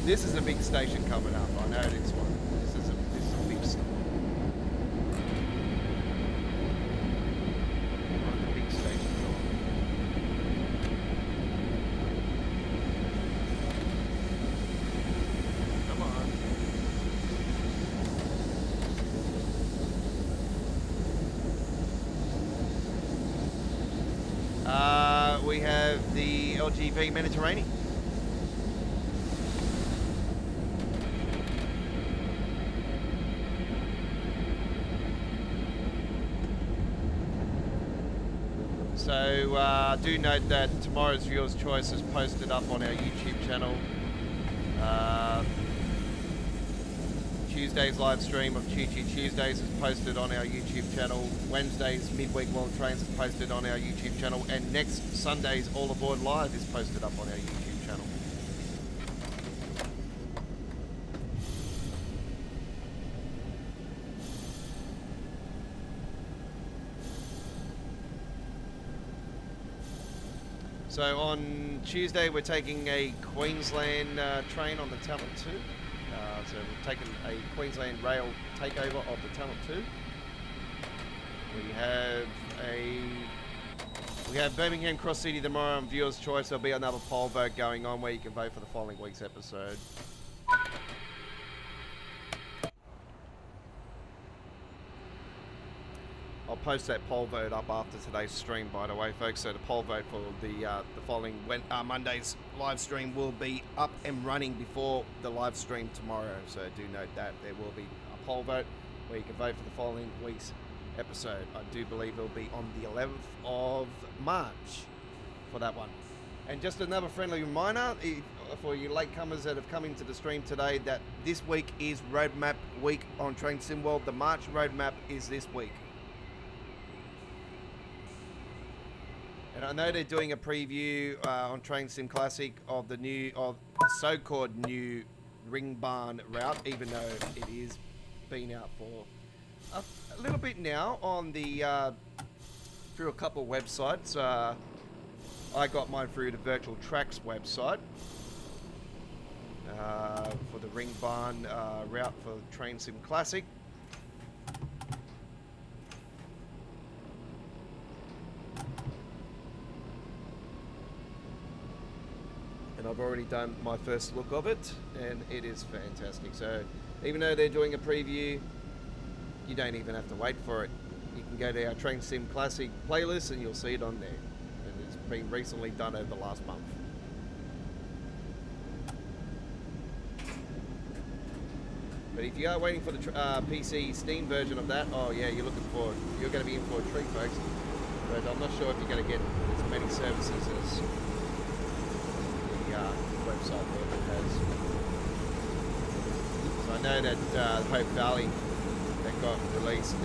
This is a big station coming up. I know this one. This is a big stop. One of the big stations on. Come on. We have the LGV Mediterranean. So do note that tomorrow's Viewer's Choice is posted up on our YouTube channel. Tuesday's live stream of Choo Choo Tuesdays is posted on our YouTube channel. Wednesday's Midweek World Trains is posted on our YouTube channel. And next Sunday's All Aboard Live is posted up on our YouTube channel. So on Tuesday we're taking a Queensland train on the Talent 2. So we're taking a Queensland Rail takeover of the Talent 2. We have Birmingham Cross City tomorrow on Viewer's Choice. There'll be another poll vote going on where you can vote for the following week's episode. I'll post that poll vote up after today's stream, by the way, folks. So the poll vote for the following Monday's live stream will be up and running before the live stream tomorrow. So do note that there will be a poll vote where you can vote for the following week's episode. I do believe it'll be on the 11th of March for that one. And just another friendly reminder for you latecomers that have come into the stream today that this week is Roadmap Week on Train Sim World. The March Roadmap is this week. And I know they're doing a preview on Train Sim Classic of the so-called new Ring Barn route, even though it is been out for a little bit now on the through a couple of websites. I got mine through the Virtual Tracks website for the Ring Barn route for Train Sim Classic. I've already done my first look of it and it is fantastic. So even though they're doing a preview, you don't even have to wait for it. You can go to our Train Sim Classic playlist and you'll see it on there. And it's been recently done over the last month. But if you are waiting for the PC Steam version of that, oh yeah, you're going to be in for a treat, folks. But I'm not sure if you're going to get as many services as website version has. So I know that Hope Valley that got released on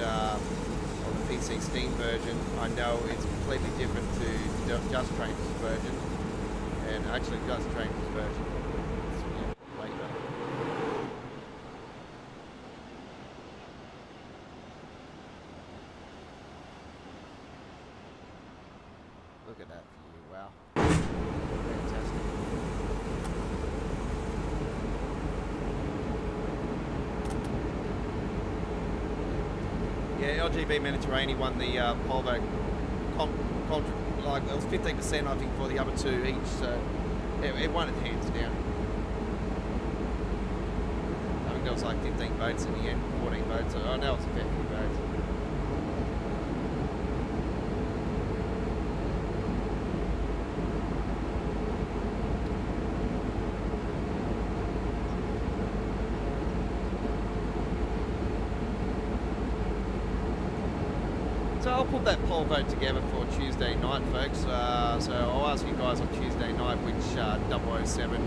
the PC Steam version, I know it's completely different to Just Trains' version, and actually Just Trains' version is way better. Look at that view, wow. Fantastic. Yeah, LGV Mediterranean won the poll vote. Like it was 15%, I think, for the other two each. So it won it hands down. I think there was like 15 votes in the end, 14 votes. Oh, now it's a fair few votes. I'll put that poll vote together for Tuesday night, folks. So I'll ask you guys on Tuesday night which 007,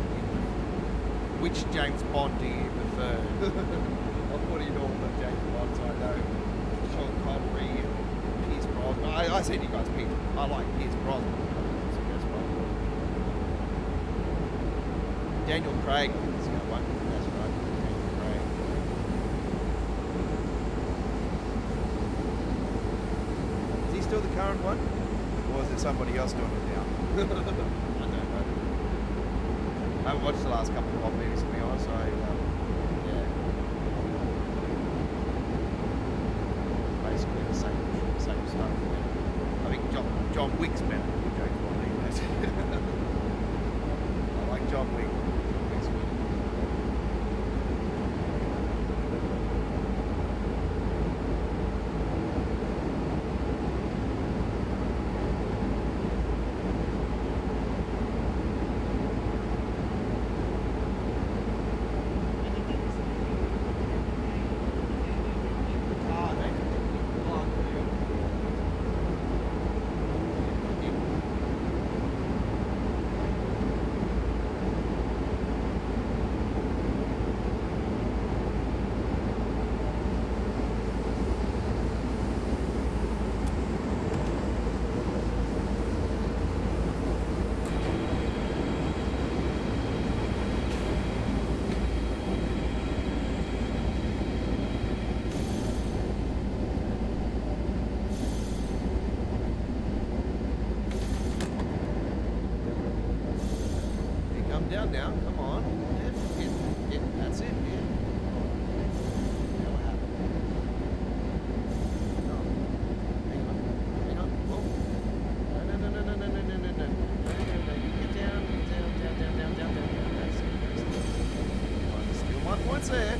which James Bond do you prefer? I'll put in all the James Bonds I know. Sean Connery and Pierce Brosnan. I said you guys pick. I like Pierce Brosnan. Daniel Craig is the one. That's right. Daniel Craig. Is he still the current one? Or is there somebody else doing it now? I don't know. I haven't watched the last couple of Bond movies, to be honest. Yeah. Basically the same stuff. I think John Wick's better than James Bond these days. I like John Wick. Down now, come on. Yeah, that's it, yeah. Now what happened? No. Hang on. Whoa. No. Get down. That's it. Still my points there.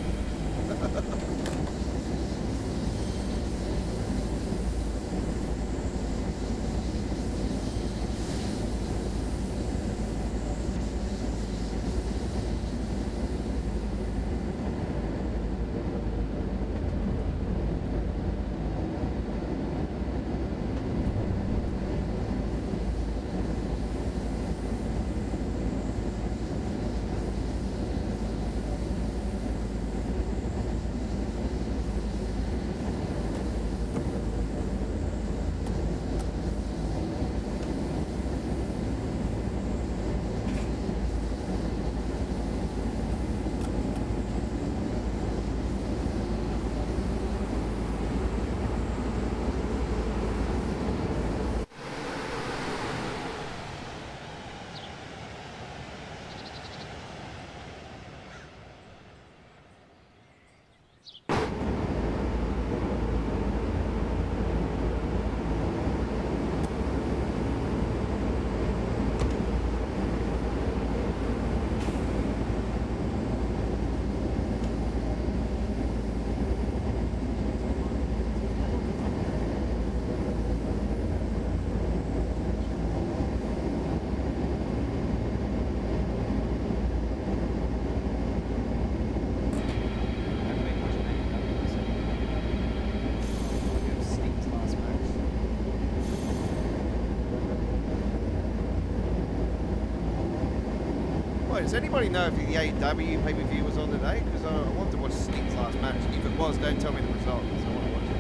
Does anybody know if the AEW pay-per-view was on today? Because I want to watch Sting's last match. If it was, don't tell me the result, because I want to watch it.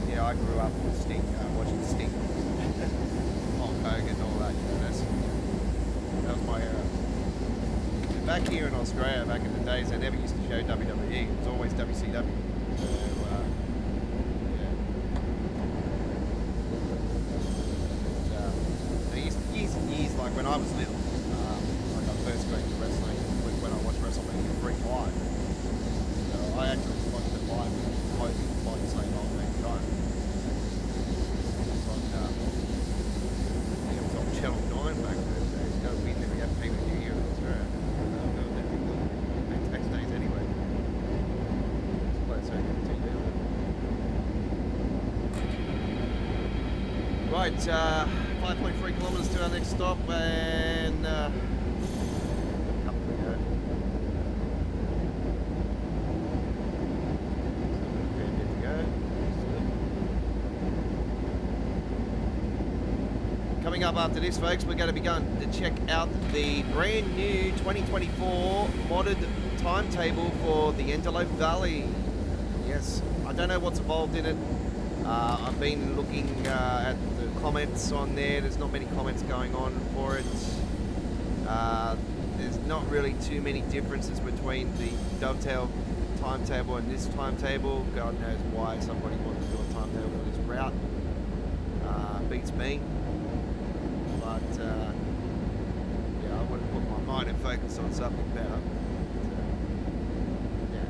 Yeah, I grew up with Sting, watching Sting. Hulk Hogan and all that. That was my era. And back here in Australia, back in the days, they never used to show WWE. It was always WCW. Like when I was little, like I first got into wrestling was when I watched WrestleMania 3 live. So I actually watched it live with clothing body saying on that time. It's like, it was on Channel 9 back in those days. You know, we never had pay-per-view here in Australia. Tax days anyway. Just play it so I get the TV on it. Right, 5.3 kilometres to our next stop, and a couple to go. Coming up after this, folks, we're going to be going to check out the brand new 2024 modded timetable for the Antelope Valley. Yes, I don't know what's involved in it. I've been looking at the comments on there. There's not many comments going on for it. There's not really too many differences between the Dovetail timetable and this timetable. God knows why somebody wants to do a timetable for this route. Beats me. But yeah, I want to put my mind and focus on something better. Yeah.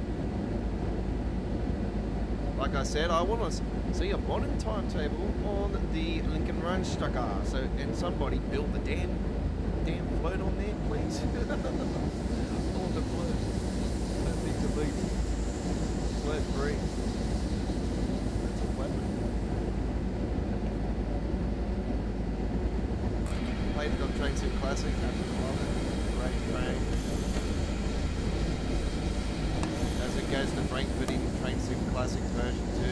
Like I said, I want to see a modern timetable on the Lincoln Rundstrecker. So, and somebody build the damn float on there, please. I want the float. That thing's elite. Float free. That's a weapon. Played it on Train Sim Classic. Absolutely love it. Great train. As it goes to Frankfurt in Train Sim Classic version 2.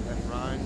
Left Rhine.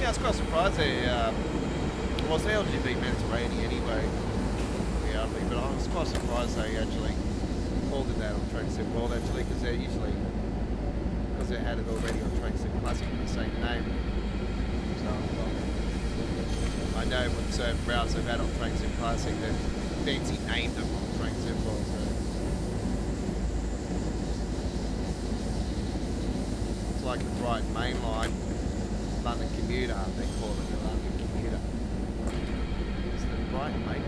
I was quite surprised they, well, the LGB meant it's rainy anyway, yeah, but I was quite surprised they actually called it that on Train Sim World actually, because they usually, because they had it already on Train Sim Classic with the same name. So, well, I know with certain routes they've had on Train Sim Classic, they've fancy named them on Train Sim World, so. It's like the Brighton Main Line. London commuter, they call it the London commuter. It's the Brighton, mate.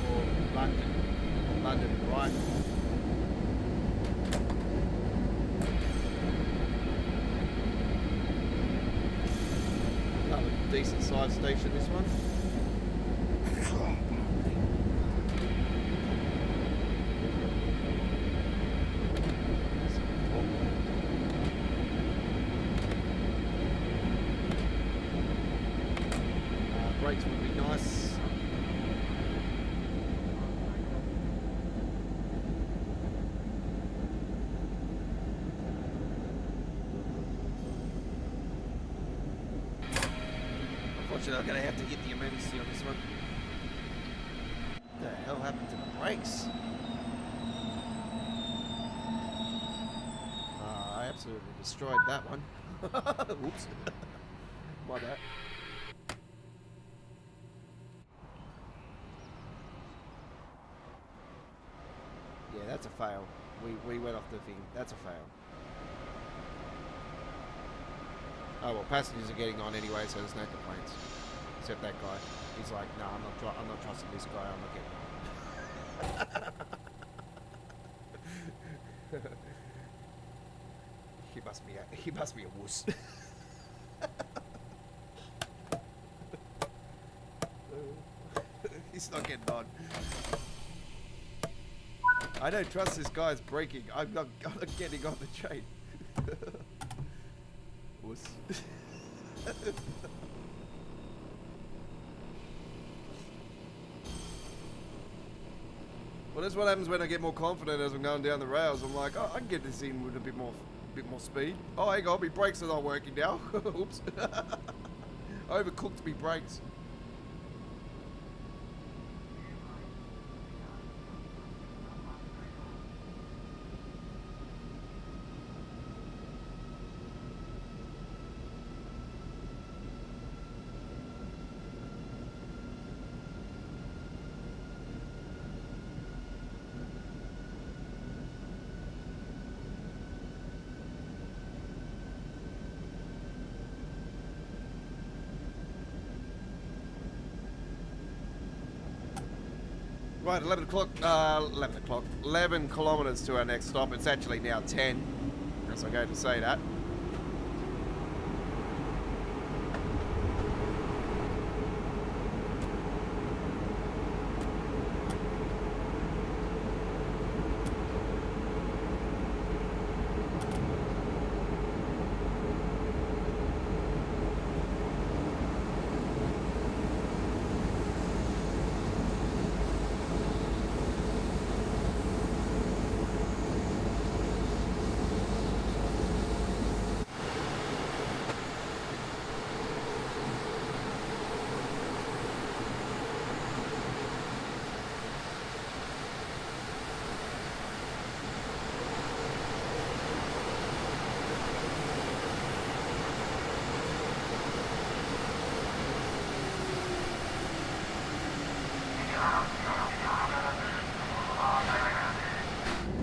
Or London Brighton. Another decent sized station, this one. Brakes would be nice. Unfortunately, I'm going to have to hit the emergency on this one. What the hell happened to the brakes? I absolutely destroyed that one. Oops. My bad. Yeah, that's a fail. We went off the thing. That's a fail. Oh well, passengers are getting on anyway, so there's no complaints. Except that guy. He's like, no, I'm not trusting this guy. I'm not getting on. He must be a wuss. He's not getting on. I don't trust this guy's braking. I'm not getting on the train. Wuss. Well, that's what happens when I get more confident as I'm going down the rails. I'm like, oh, I can get this in with a bit more speed. Oh, hang on, my brakes are not working now. Oops. I overcooked my brakes. Right, 11 kilometres to our next stop. It's actually now 10, as I go to say that.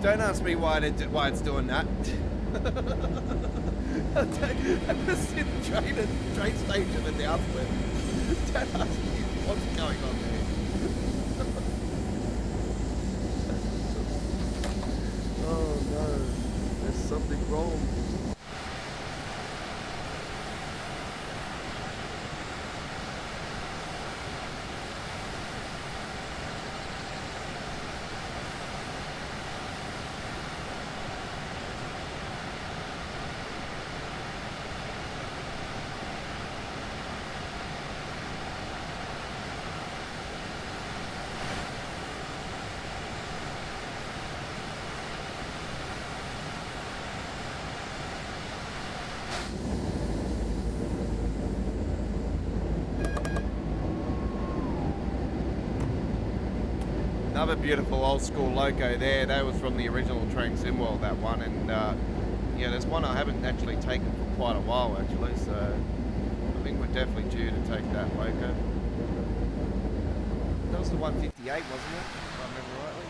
Don't ask me why it's doing that. I'm just in the train station in the outlet. Don't ask me what's going on there. Oh no, there's something wrong. Another beautiful old school loco there. That was from the original Train Sim World, that one. And yeah, there's one I haven't actually taken for quite a while actually, so I think we're definitely due to take that loco. That was the 158, wasn't it? If I remember rightly.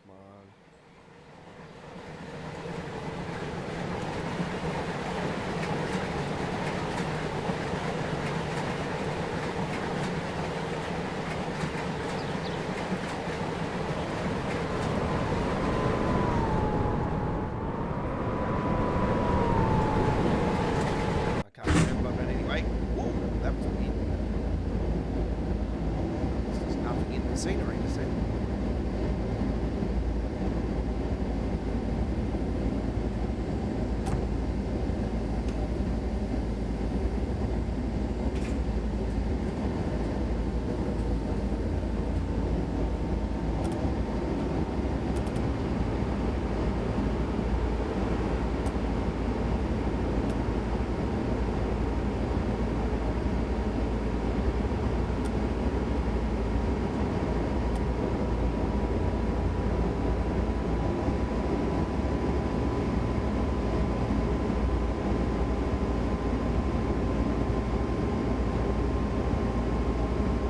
Come on. Scenery, you see.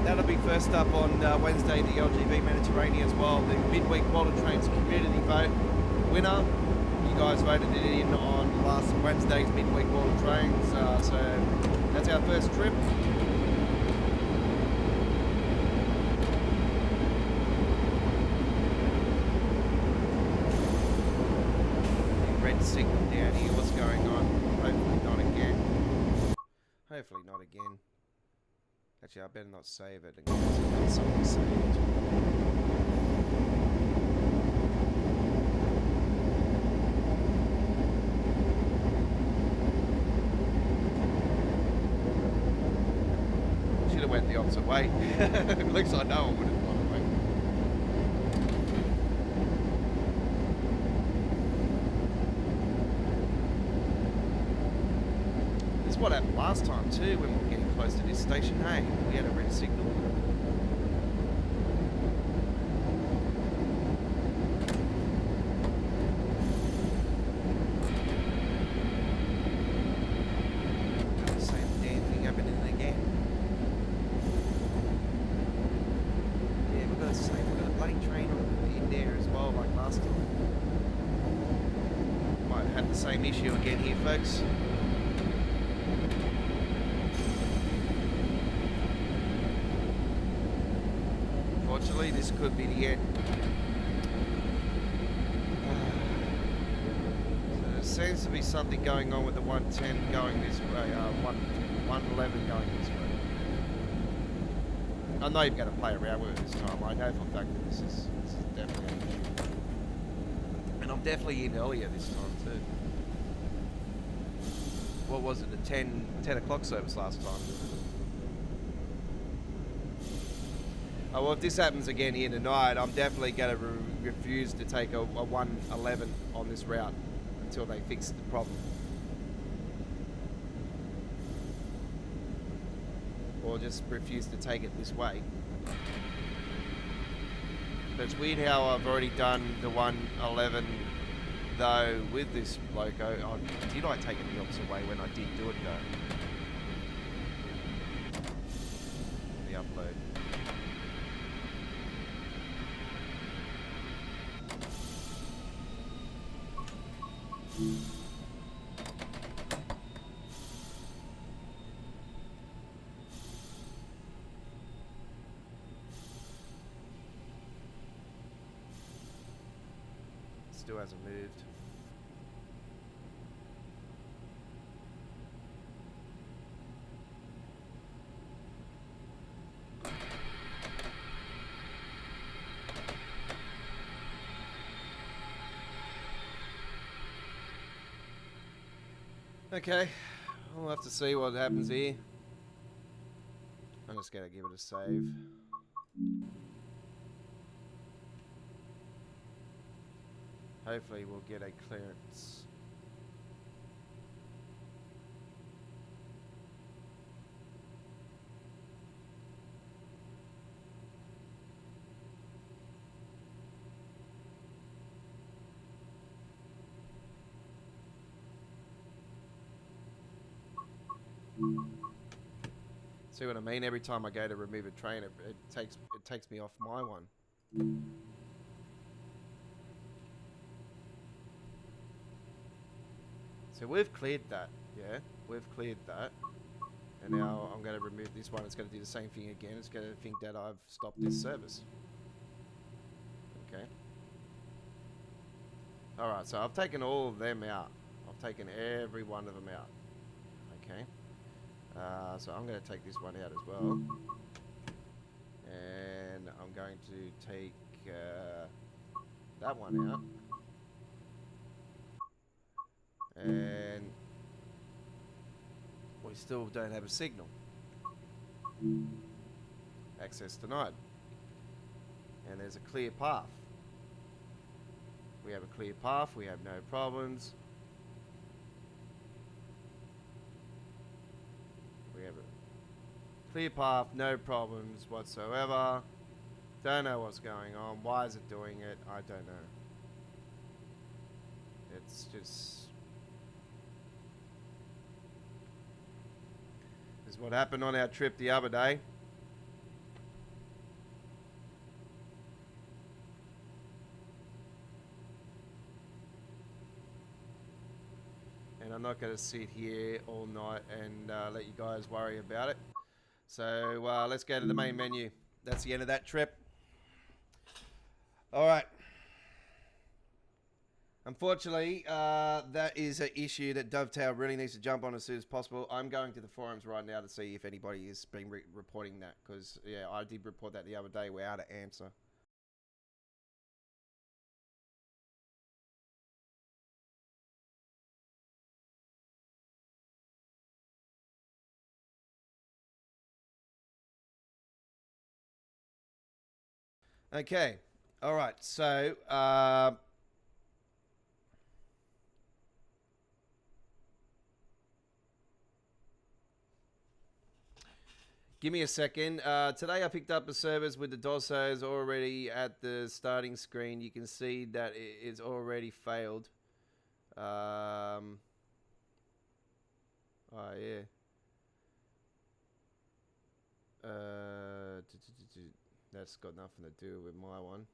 That'll be first up on Wednesday, the LGV Mediterranean as well. The midweek World of Trains community vote winner. You guys voted it in on last Wednesday's midweek World of Trains. So that's our first trip. Red signal down here. What's going on? Hopefully not again. Hopefully not again. Actually, I better not save it in case I've got something saved. Should have went the opposite way. At least I know I would have gone away. This is what happened last time too when we were getting close to this station. Hey, we had a red signal. Same damn thing happening again. Yeah, we've got the same. We've got a bloody train in there as well, like last time. Might have had the same issue again here, folks. Unfortunately, this could be the end. So there seems to be something going on with the 110 going this way, 111 going this way. I know you've got to play around with it this time. I know for a fact that this is definitely an issue. And I'm definitely in earlier this time too. What was it, the 10 o'clock service last time? Oh, well, if this happens again here tonight, I'm definitely going to refuse to take a 111 on this route until they fix the problem. Or just refuse to take it this way. But it's weird how I've already done the 111 though with this loco. Did I take it the opposite way when I did do it though? The upload. Still hasn't moved. Okay, we'll have to see what happens here. I'm just gonna give it a save. Hopefully we'll get a clearance. See what I mean? Every time I go to remove a train, it takes me off my one. So we've cleared that, yeah? We've cleared that. And now I'm going to remove this one. It's going to do the same thing again. It's going to think that I've stopped this service. Okay. Alright, so I've taken all of them out. I've taken every one of them out. Okay. So I'm going to take this one out as well. And I'm going to take that one out. And we still don't have a signal. Access denied. And there's a clear path. We have a clear path, we have no problems. We have a clear path, no problems whatsoever. Don't know what's going on. Why is it doing it? I don't know. It's just... This is what happened on our trip the other day. And I'm not going to sit here all night and let you guys worry about it. So let's go to the main menu. That's the end of that trip. All right. Unfortunately, that is an issue that Dovetail really needs to jump on as soon as possible. I'm going to the forums right now to see if anybody has been reporting that. Because, yeah, I did report that the other day. We're out of answer. Okay. All right. So, give me a second. Today I picked up a service with the Dossos already at the starting screen. You can see that it's already failed. Oh, yeah. That's got nothing to do with my one.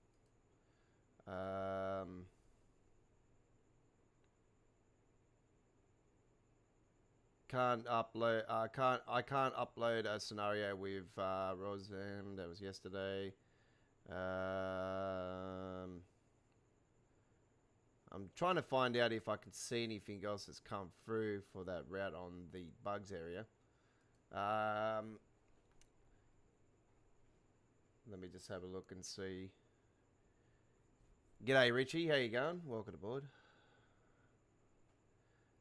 can't upload. I can't upload a scenario with Roseanne. That was yesterday. I'm trying to find out if I can see anything else that's come through for that route on the bugs area. Let me just have a look and see. G'day, Richie. How you going? Welcome aboard.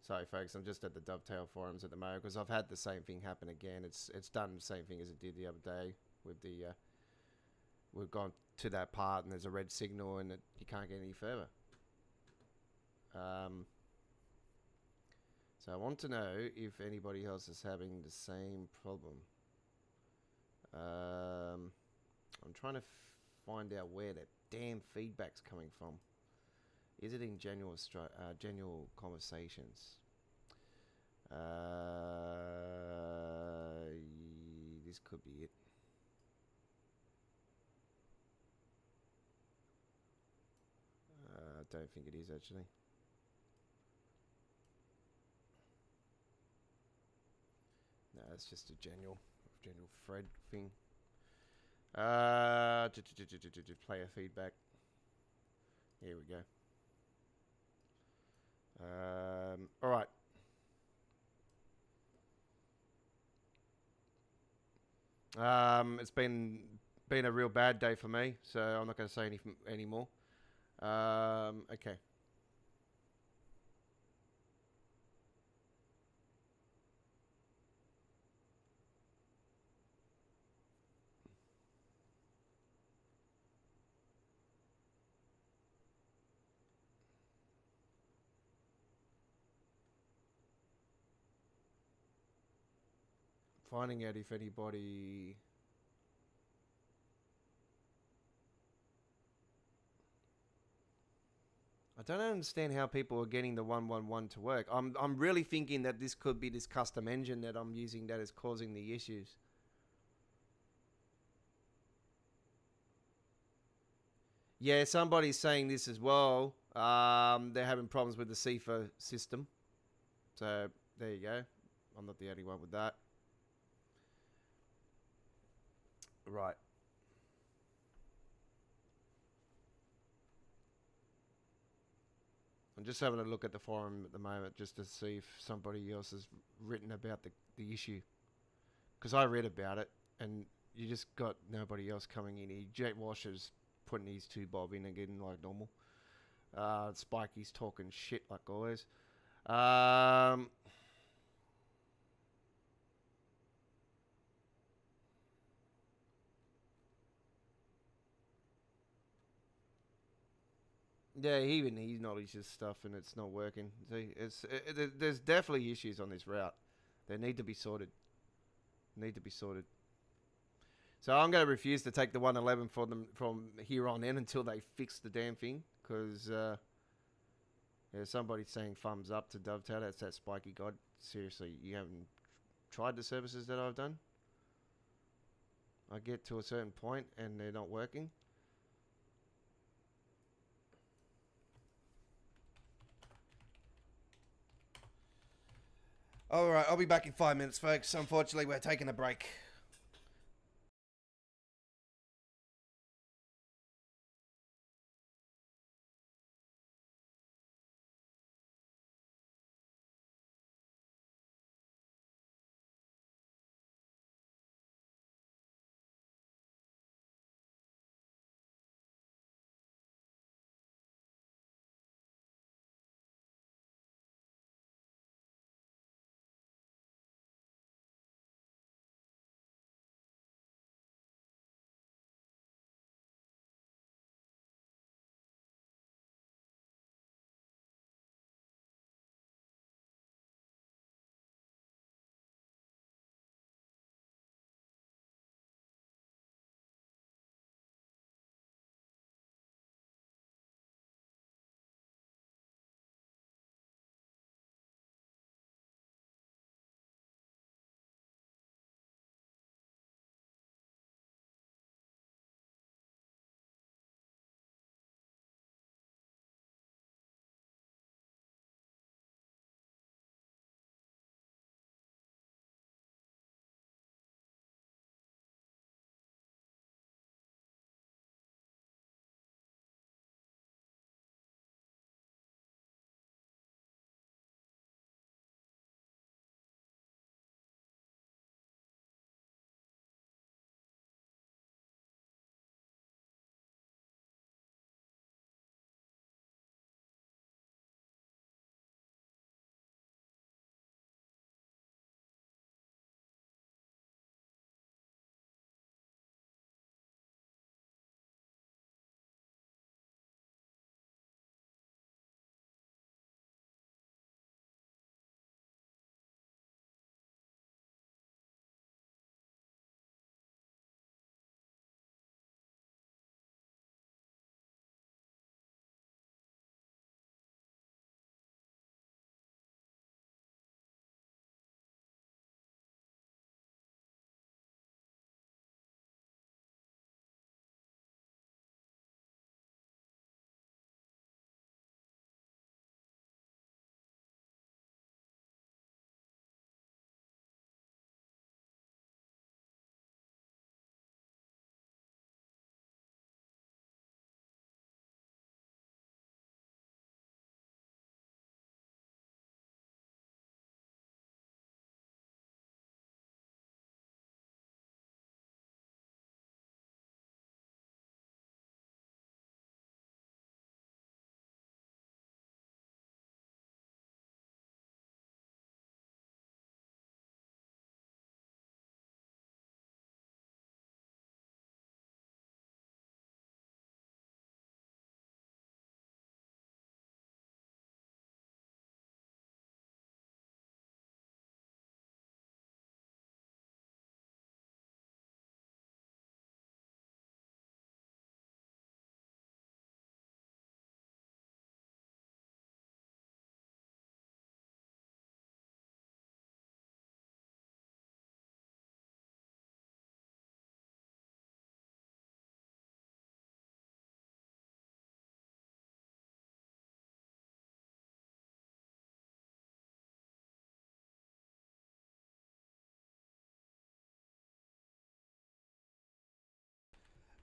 Sorry, folks. I'm just at the Dovetail forums at the moment because I've had the same thing happen again. It's done the same thing as it did the other day with the. We've gone to that part and there's a red signal and you can't get any further. So I want to know if anybody else is having the same problem. I'm trying to find out where that damn feedback's coming from. Is it in general conversations? This could be it. I don't think it is actually. No, it's just a general Fred thing. Player feedback. Here we go. All right. It's been a real bad day for me, so I'm not going to say anything anymore. Okay. Finding out if anybody. I don't understand how people are getting the 111 to work. I'm really thinking that this could be this custom engine that I'm using that is causing the issues. Yeah, somebody's saying this as well. They're having problems with the CIFA system. So there you go. I'm not the only one with that. Right. I'm just having a look at the forum at the moment just to see if somebody else has written about the issue. Because I read about it, and you just got nobody else coming in. Jet Washer's putting his 2 bob in again like normal. Spikey's talking shit like always. Yeah, even he acknowledges stuff and it's not working. See, there's definitely issues on this route. They need to be sorted. So I'm going to refuse to take the 111 for them from here on in until they fix the damn thing. Because somebody's saying thumbs up to Dovetail. That's that spiky god. Seriously, you haven't tried the services that I've done? I get to a certain point and they're not working. All right, I'll be back in 5 minutes, folks. Unfortunately, we're taking a break.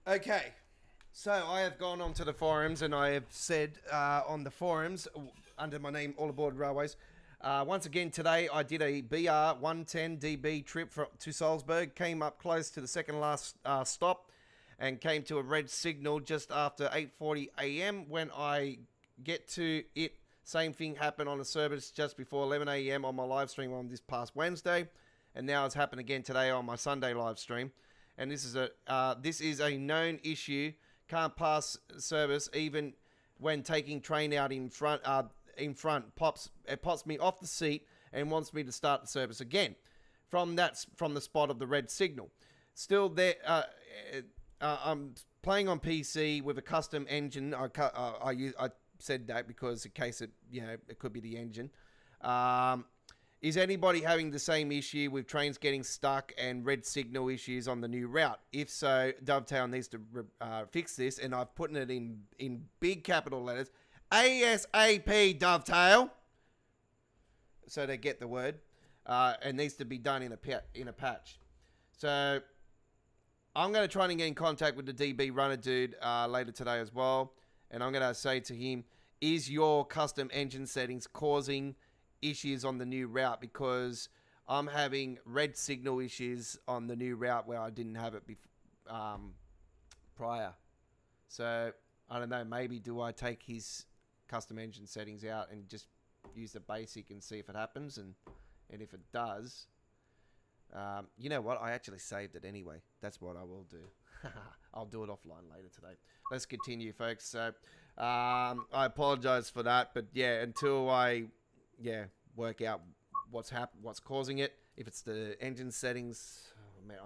Okay, so I have gone onto the forums and I have said on the forums under my name, All Aboard Railways. Once again today, I did a BR 110 DB trip to Salzburg. Came up close to the second last stop, and came to a red signal just after 8:40 a.m. When I get to it, same thing happened on the service just before 11 a.m. on my live stream on this past Wednesday, and now it's happened again today on my Sunday live stream. And this is a known issue. Can't pass service even when taking train out in front. It pops me off the seat and wants me to start the service again from the spot of the red signal. Still there. I'm playing on PC with a custom engine. I said that because in case it could be the engine. Is anybody having the same issue with trains getting stuck and red signal issues on the new route? If so, Dovetail needs to fix this, and I've put it in big capital letters, ASAP, Dovetail, so they get the word. It needs to be done in a patch. So I'm going to try and get in contact with the DB runner dude later today as well, and I'm going to say to him, is your custom engine settings causing issues on the new route? Because I'm having red signal issues on the new route where I didn't have it prior. So I don't know, maybe do I take his custom engine settings out and just use the basic and see if it happens, and if it does, you know what, I actually saved it anyway. That's what I will do. I'll do it offline later today. Let's continue, folks. So I apologize for that, but yeah, until I work out what's causing it. If it's the engine settings, oh man,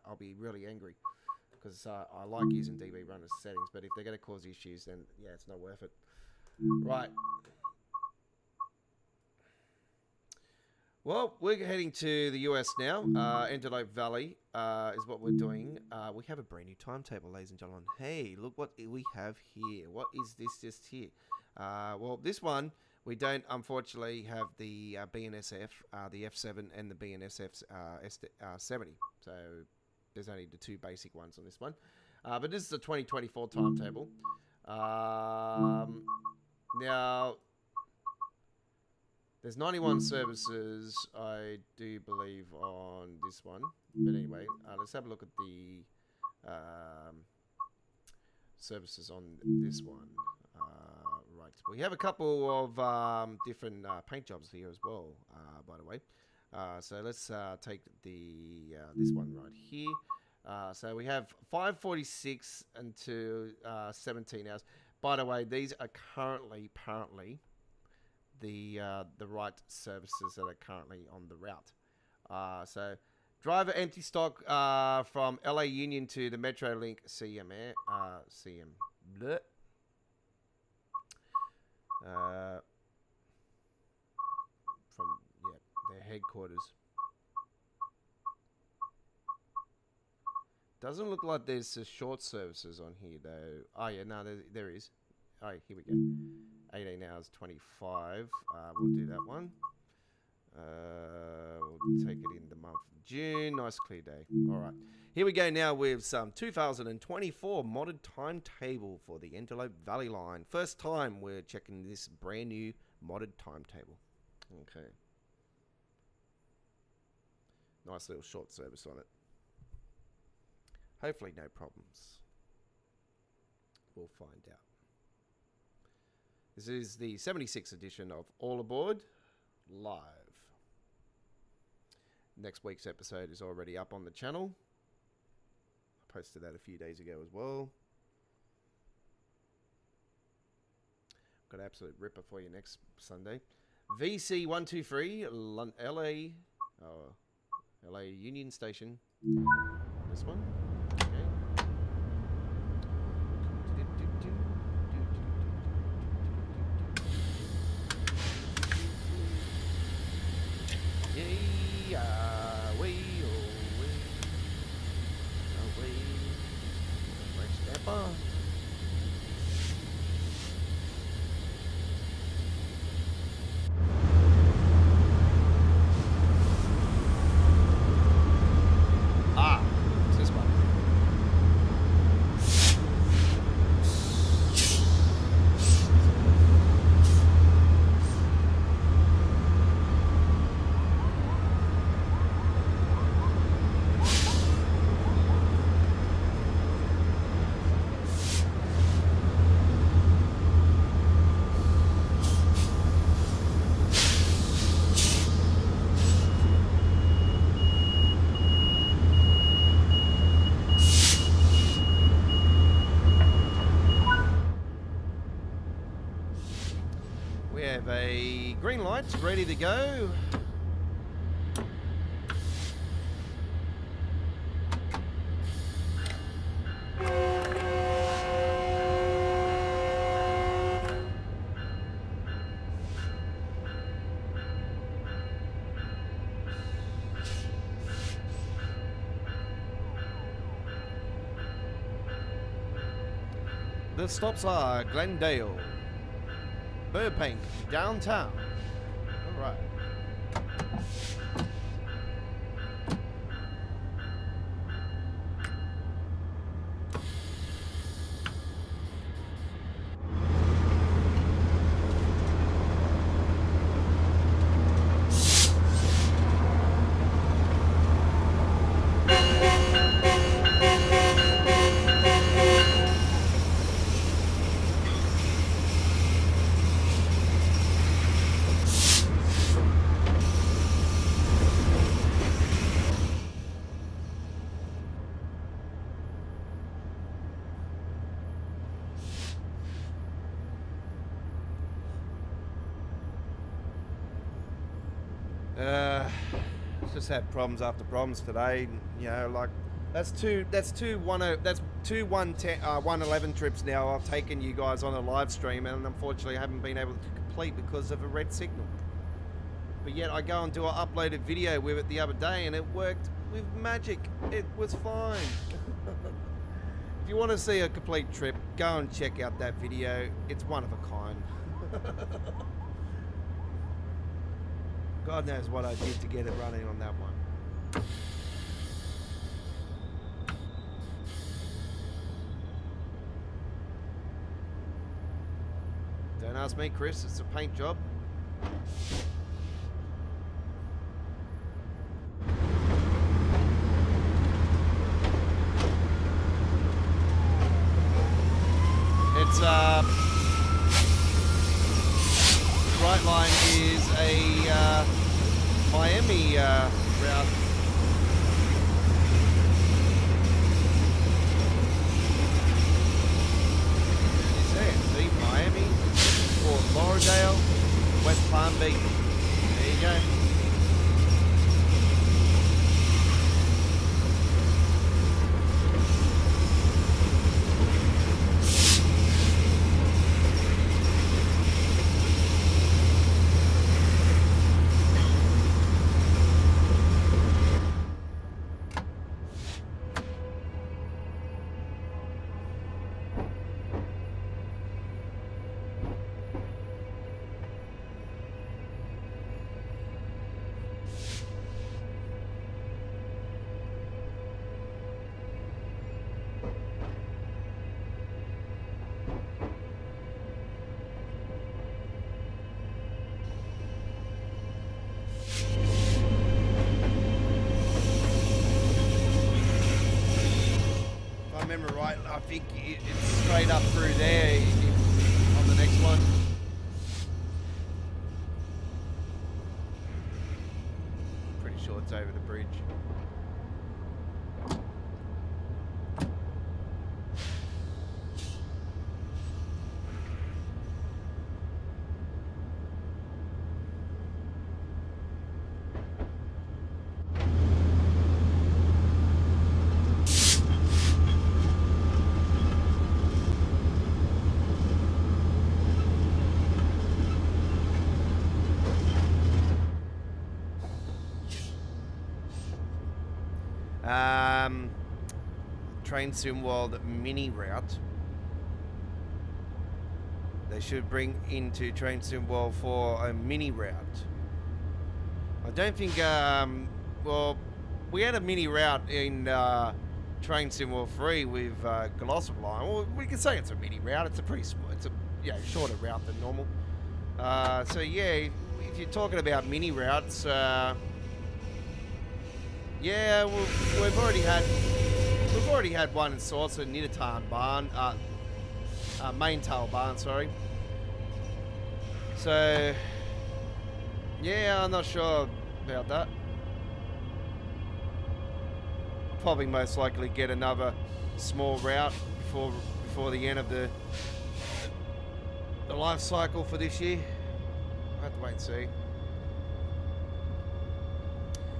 I'll be really angry, because I like using DB runner settings, but if they're going to cause issues, then yeah, it's not worth it. Right. Well, we're heading to the US now. Antelope Valley is what we're doing. We have a brand new timetable, ladies and gentlemen. Hey, look what we have here. What is this just here? Well, this one, we don't, unfortunately, have the BNSF, the F7 and the BNSF S70. So there's only the two basic ones on this one. But this is the 2024 timetable. Now, there's 91 services, I do believe, on this one. But anyway, let's have a look at the services on this one. Right, we have a couple of different paint jobs here as well, by the way. So let's take the this one right here. So we have 5:46 until 17 hours. By the way, these are currently the right services that are currently on the route. So driver empty stock from LA Union to the Metrolink CM bleh. From their headquarters. Doesn't look like there's short services on here though. Oh yeah, no, there is. Oh, here we go. 18 hours 25. We'll do that one. We'll take it in the month of June. Nice clear day. All right. Here we go now with some 2024 modded timetable for the Antelope Valley line. First time we're checking this brand new modded timetable. Okay. Nice little short service on it. Hopefully no problems. We'll find out. This is the 76th edition of All Aboard Live. Next week's episode is already up on the channel. I posted that a few days ago as well. Got an absolute ripper for you next Sunday. VC123 LA Union Station. This one. It's this one. Okay, green lights ready to go. The stops are Glendale, Burbank, downtown. All right. Just had problems after problems today. You know, like that's two 111 trips now. I've taken you guys on a live stream, and unfortunately, I haven't been able to complete because of a red signal. But yet, I go and do an uploaded video with it the other day, and it worked with magic. It was fine. If you want to see a complete trip, go and check out that video. It's one of a kind. God knows what I did to get it running on that one. Don't ask me, Chris. It's a paint job. It's right line is a Miami route. Is there? See, Miami, Fort Lauderdale, West Palm Beach. There you go. Remember right, I think it's straight up through there on the next one. Pretty sure it's over the bridge. Train Simworld mini route. They should bring into Train Simworld for a mini route. I don't think, well, we had a mini route in Train Simworld 3 with Glossop Line. Well, we can say it's a mini route. It's a pretty small, it's a shorter route than normal. So yeah, if you're talking about mini routes, yeah, we've already had one in Saucer, Nitatan Barn, Maintail Barn, sorry. So, yeah, I'm not sure about that. Probably most likely get another small route before the end of the life cycle for this year. We'll have to wait and see.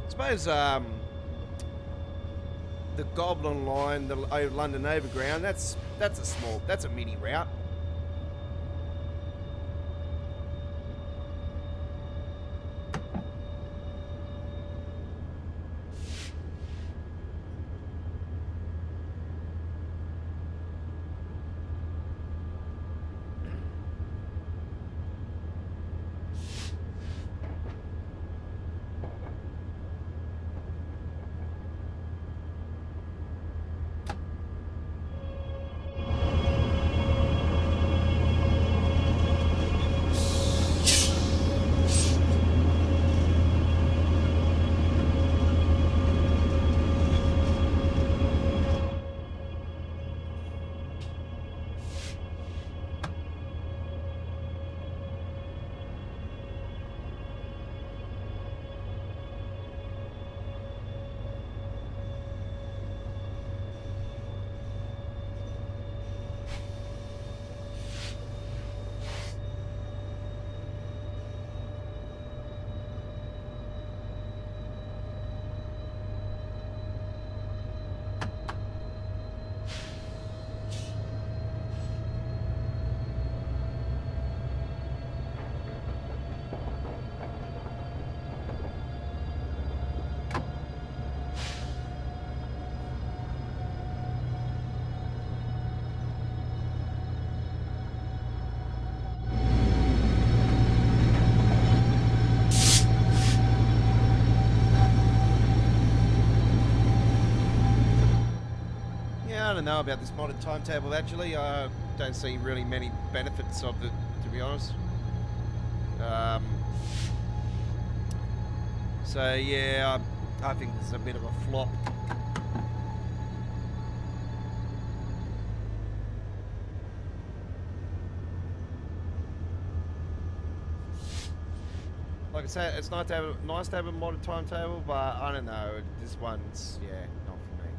I suppose the Goblin line, the London Overground, that's a mini route. I don't know about this modern timetable actually. I don't see really many benefits of it, to be honest. So yeah, I think this is a bit of a flop. Like I said, it's nice to have a modern timetable, but I don't know. This one's, yeah, not for me.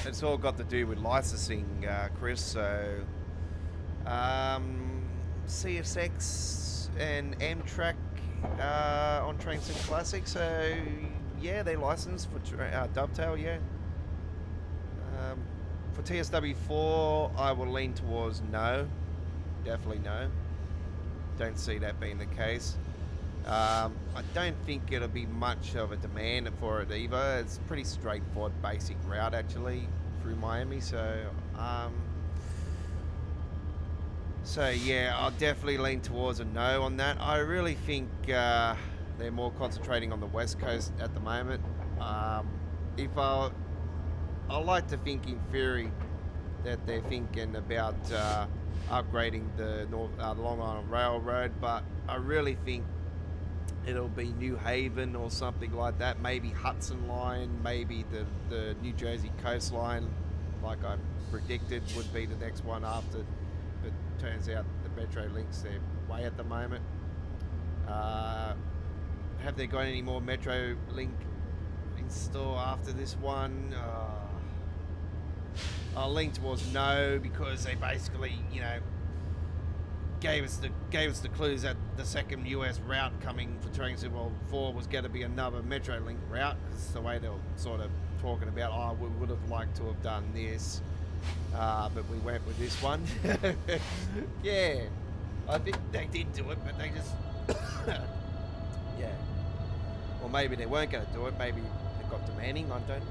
It's all got to do with licensing, Chris. So, CSX and Amtrak on Train Sim Classic. So, yeah, they licensed for Dovetail. Yeah. For TSW4, I will lean towards no. Definitely no. Don't see that being the case. I don't think it'll be much of a demand for it either. It's pretty straightforward, basic route actually through Miami. So yeah, I'll definitely lean towards a no on that. I really think they're more concentrating on the West Coast at the moment. I like to think in theory that they're thinking about upgrading the Long Island Railroad, but I really think it'll be New Haven or something like that. Maybe Hudson Line, maybe the New Jersey coastline, like I predicted, would be the next one after. But turns out the Metro links their way at the moment. Have they got any more Metro link in store after this one? I'll lean towards no, because they basically, you know, gave us the clues that the second US route coming for Train Sim World 4 was going to be another Metrolink route. It's the way they were sort of talking about, oh, we would have liked to have done this, but we went with this one. Yeah, I think they did do it, but they just, yeah. Or maybe they weren't going to do it. Maybe they got demanding. I don't know.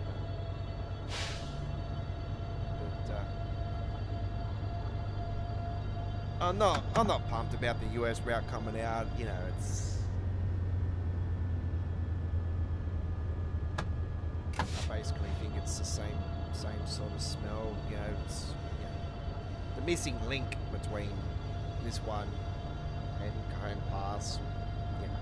I'm not pumped about the US route coming out. You know, it's, I basically think it's the same sort of smell. You know, it's, you know, the missing link between this one and Cajon Pass. You know.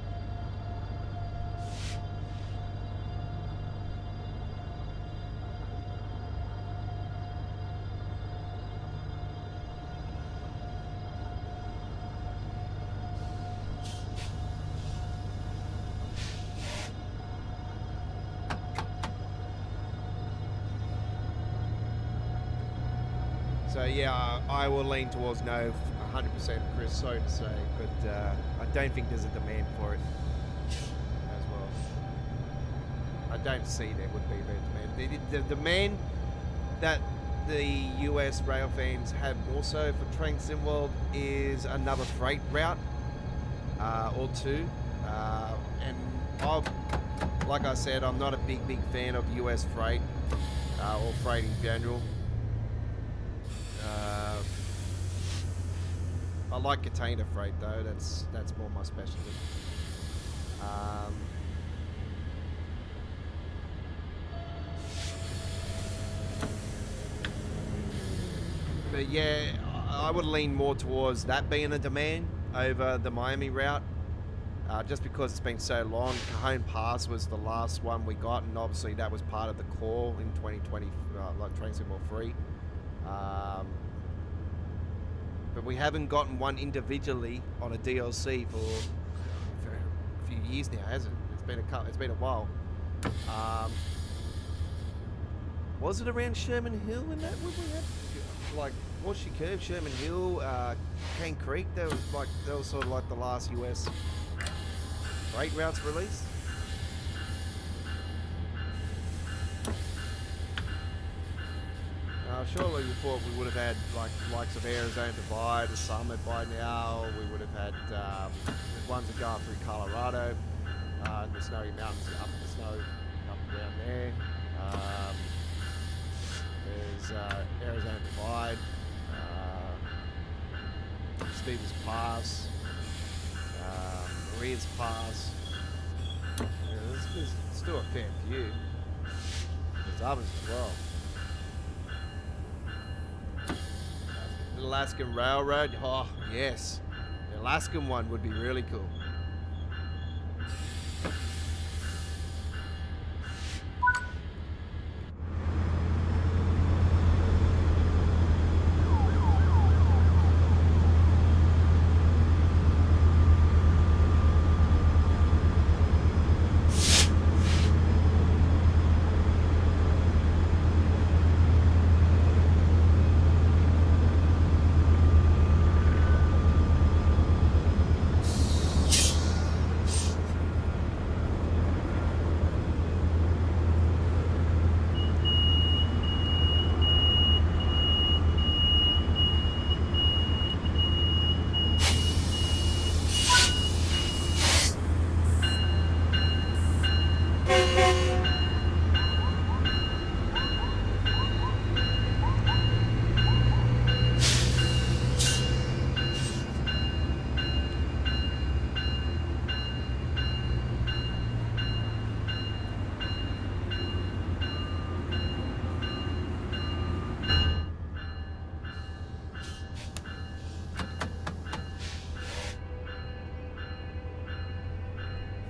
So yeah, I will lean towards no, 100%, Chris. Sorry to say, but I don't think there's a demand for it as well. I don't see there would be the demand. The demand that the US Railfans have more so for Train Sim World is another freight route or two, and like I said, I'm not a big fan of US freight or freight in general. I like container freight though. That's more my specialty. But yeah, I would lean more towards that being a demand over the Miami route, just because it's been so long. Cajon Pass was the last one we got, and obviously that was part of the core in 2020, like Train Sim World 3. But we haven't gotten one individually on a DLC for a few years now, hasn't it? It's been a while. Was it around Sherman Hill when that we had? Like Horseshoe Curve, Sherman Hill, Cane Creek? That was sort of like the last US freight routes released. Surely we thought we would have had like the likes of Arizona Divide, the Summit by now. We would have had ones that go through Colorado, the snowy mountains up in the snow up around there. There's Arizona Divide, Stevens Pass, Maria's Pass. Yeah, there's still a fair few. There's others as well. The Alaskan Railroad, oh yes, the Alaskan one would be really cool.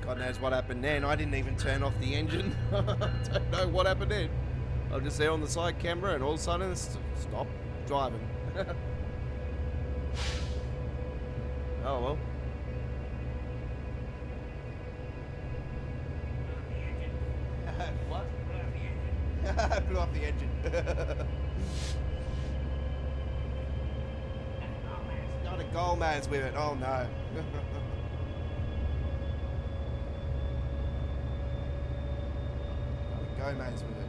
God knows what happened then. I didn't even turn off the engine. I don't know what happened then. I was just there on the side camera and all of a sudden it's stopped driving. Oh well. What? Blew up the engine. Got a gold man's with it. Oh no. Go mates with it.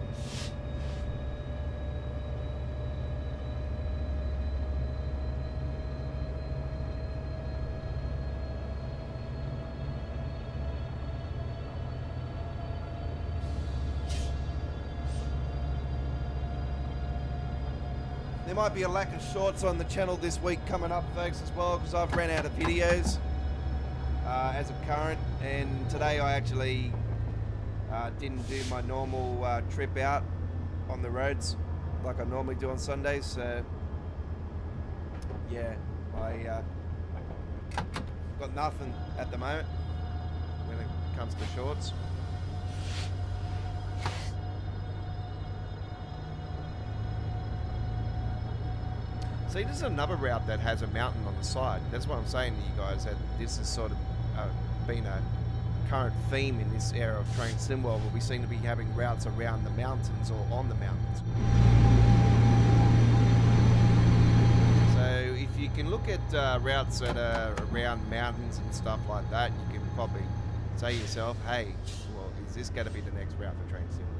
There might be a lack of shorts on the channel this week coming up, folks, as well, because I've ran out of videos as of current, and today I actually didn't do my normal trip out on the roads like I normally do on Sundays, so yeah, I got nothing at the moment when it comes to shorts. See, this is another route that has a mountain on the side. That's what I'm saying to you guys, that this has sort of been a current theme in this era of Train Sim World, where we seem to be having routes around the mountains or on the mountains. can look at routes that are around mountains and stuff like that. You can probably say to yourself, hey, well, is this going to be the next route for Train Simulator?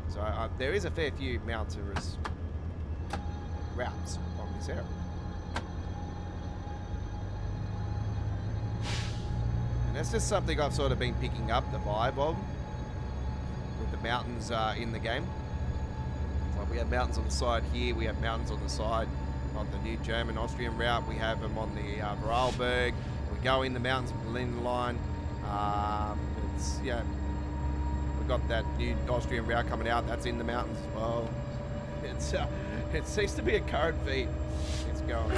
So there is a fair few mountainous routes on this area. And that's just something I've sort of been picking up the vibe of with the mountains in the game. Like we have mountains on the side here, we have mountains on the side on the new German-Austrian route, we have them on the Vorarlberg, we go in the mountains with the Berlin line. We've got that new Austrian route coming out, that's in the mountains as well. It seems to be a current feed. It's going.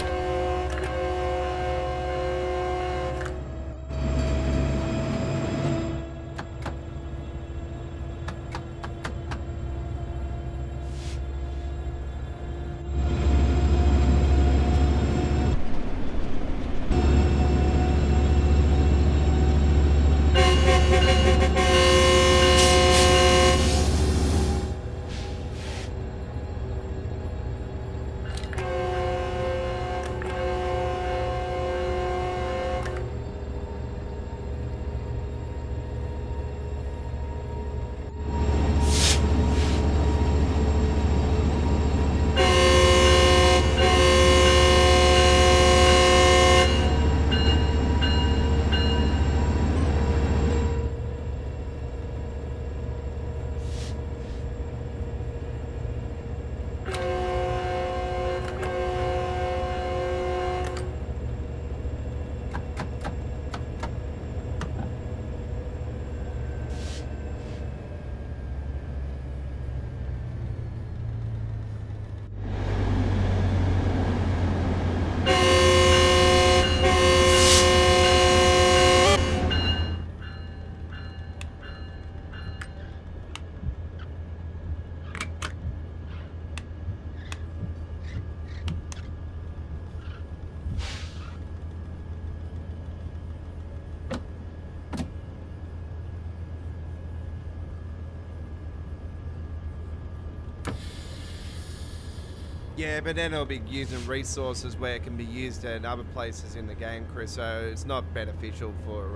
Yeah, but then it'll be using resources where it can be used in other places in the game, Chris, so it's not beneficial for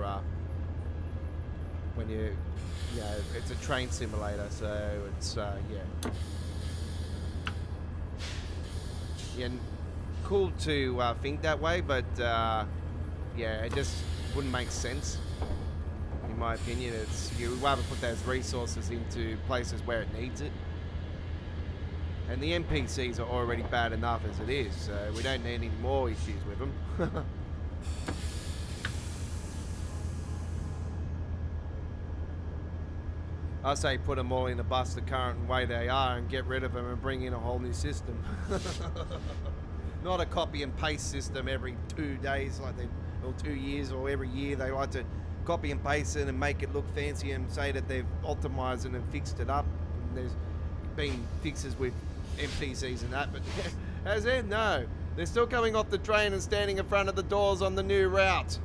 when it's a train simulator, so it's, yeah, cool to think that way, but it just wouldn't make sense, in my opinion. You'd rather put those resources into places where it needs it. And the NPCs are already bad enough as it is, so we don't need any more issues with them. I say put them all in the bus the current way they are and get rid of them and bring in a whole new system. Not a copy and paste system every 2 days or 2 years, or every year they like to copy and paste it and make it look fancy and say that they've optimized it and fixed it up. And there's been fixes with NPCs and that, but as in, no. They're still coming off the train and standing in front of the doors on the new route.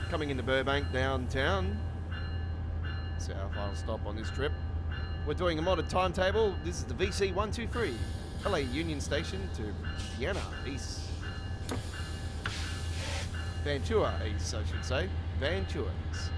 Coming into Burbank downtown. That's our final stop on this trip. We're doing a modded timetable. This is the VC 123, LA Union Station to Vienna East. Ventura East, I should say. Ventura East.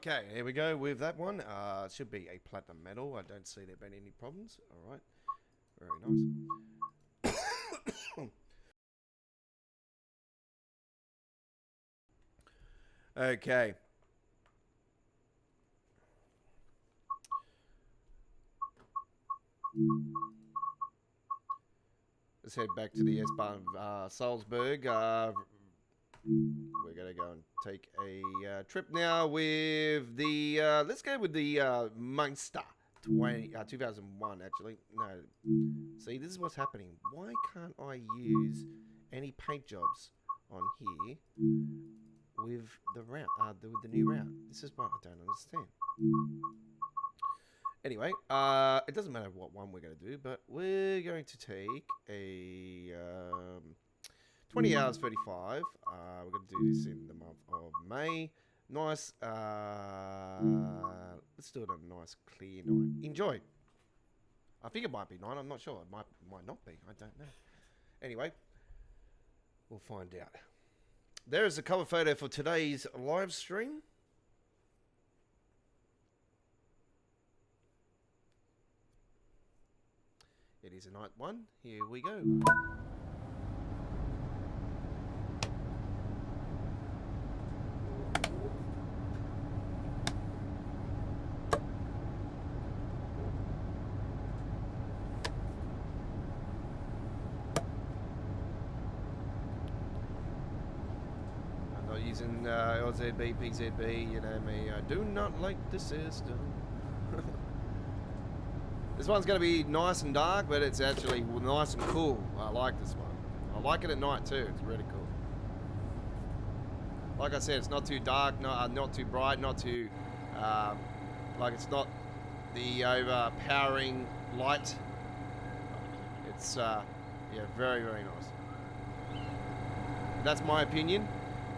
Okay, here we go with that one. It should be a platinum medal. I don't see there being any problems. All right, very nice. Okay. Let's head back to the S-Bahn of Salzburg. We're going to go and take a trip now with the... let's go with the Munster 2001, actually. No. See, this is what's happening. Why can't I use any paint jobs on here with the route, with the new route? This is what I don't understand. Anyway, it doesn't matter what one we're going to do, but we're going to take a 20 hours 35. We're going to do this in the month of May. Nice. Let's do it on a nice clear night. Enjoy. I think it might be night. I'm not sure. It might not be. I don't know. Anyway, we'll find out. There is a cover photo for today's live stream. It is a night one. Here we go. I'm not using LZB, PZB, you know me. I do not like the system. This one's going to be nice and dark, but it's actually nice and cool. I like this one. I like it at night too. It's really cool. Like I said, it's not too dark, not too bright, not too... like it's not the overpowering light. It's, yeah, very, very nice. That's my opinion.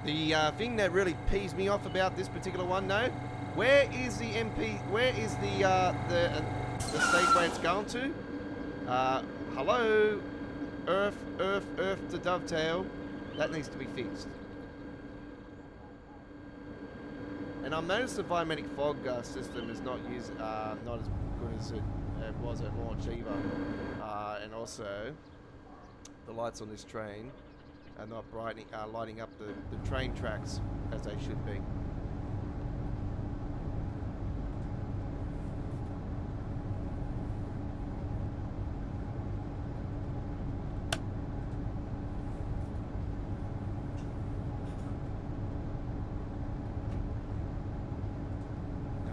The thing that really pees me off about this particular one, though, where is the MP... Where is the state where it's going to? Hello? Earth to dovetail. That needs to be fixed. And I noticed the biometric fog system is not as good as it was at launch either. And also, the lights on this train are not lighting up the train tracks as they should be.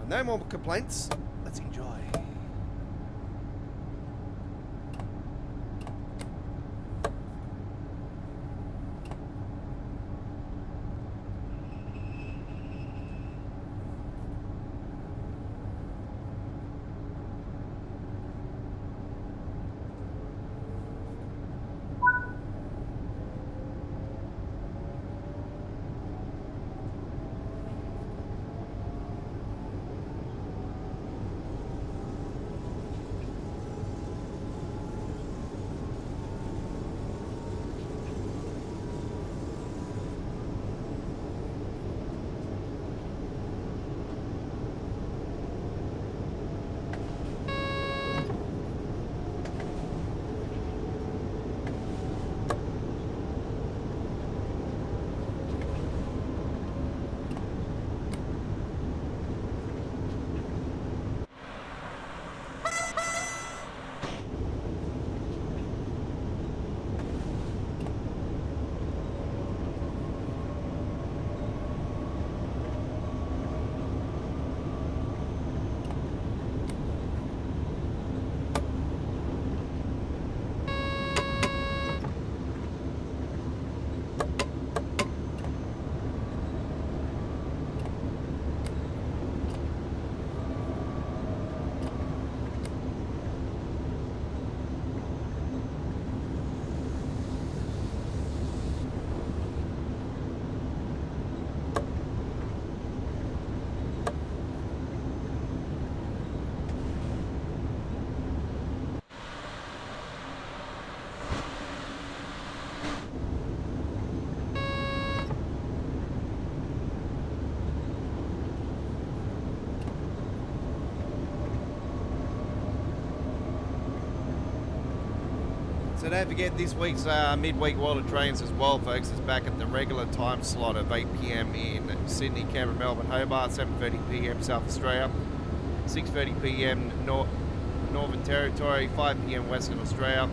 No more complaints. Let's enjoy. So don't forget this week's midweek World of Trains as well, folks. Is back at the regular time slot of 8 p.m. in Sydney, Canberra, Melbourne, Hobart, 7:30 p.m. South Australia, 6:30 p.m. Northern Territory, 5 p.m. Western Australia.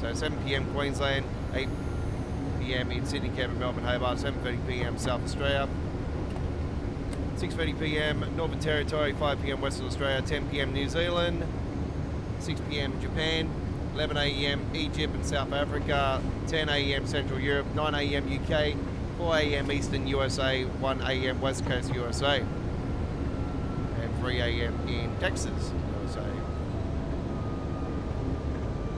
So 7 p.m. Queensland, 8 p.m. in Sydney, Canberra, Melbourne, Hobart, 7:30 p.m. South Australia, 6:30 p.m. Northern Territory, 5 p.m. Western Australia, 10 p.m. New Zealand, 6 p.m. Japan, 11 a.m. Egypt and South Africa, 10 a.m. Central Europe, 9 a.m. UK, 4 a.m. Eastern USA, 1 a.m. West Coast USA, and 3 a.m. in Texas, USA,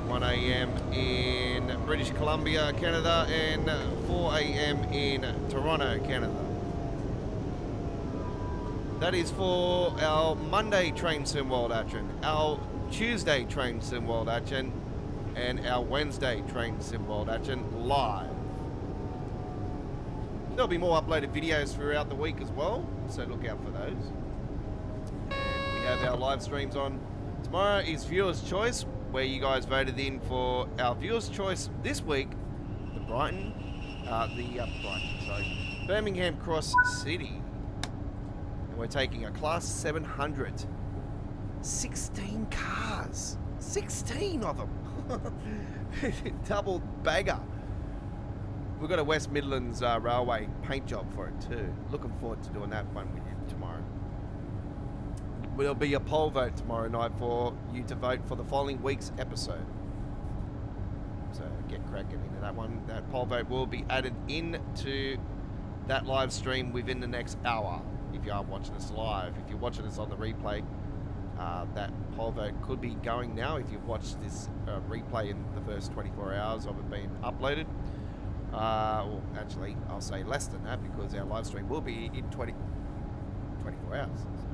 1 a.m. in British Columbia, Canada, and 4 a.m. in Toronto, Canada. That is for our Monday Train Sim World action, our Tuesday Train Sim World action, and our Wednesday Train Sim World action live. There'll be more uploaded videos throughout the week as well, so look out for those. And we have our live streams on. Tomorrow is Viewer's Choice, where you guys voted in for our Viewer's Choice this week, the Birmingham Cross City. And we're taking a Class 700. 16 cars. 16 of them. Double bagger. We've got a West Midlands Railway paint job for it too. Looking forward to doing that one with you tomorrow. There'll be a poll vote tomorrow night for you to vote for the following week's episode. So get cracking into that one. That poll vote will be added into that live stream within the next hour. If you are watching us live, if you're watching us on the replay, that poll vote could be going now if you've watched this replay in the first 24 hours of it being uploaded. Well, actually, I'll say less than that because our live stream will be in 24 hours. So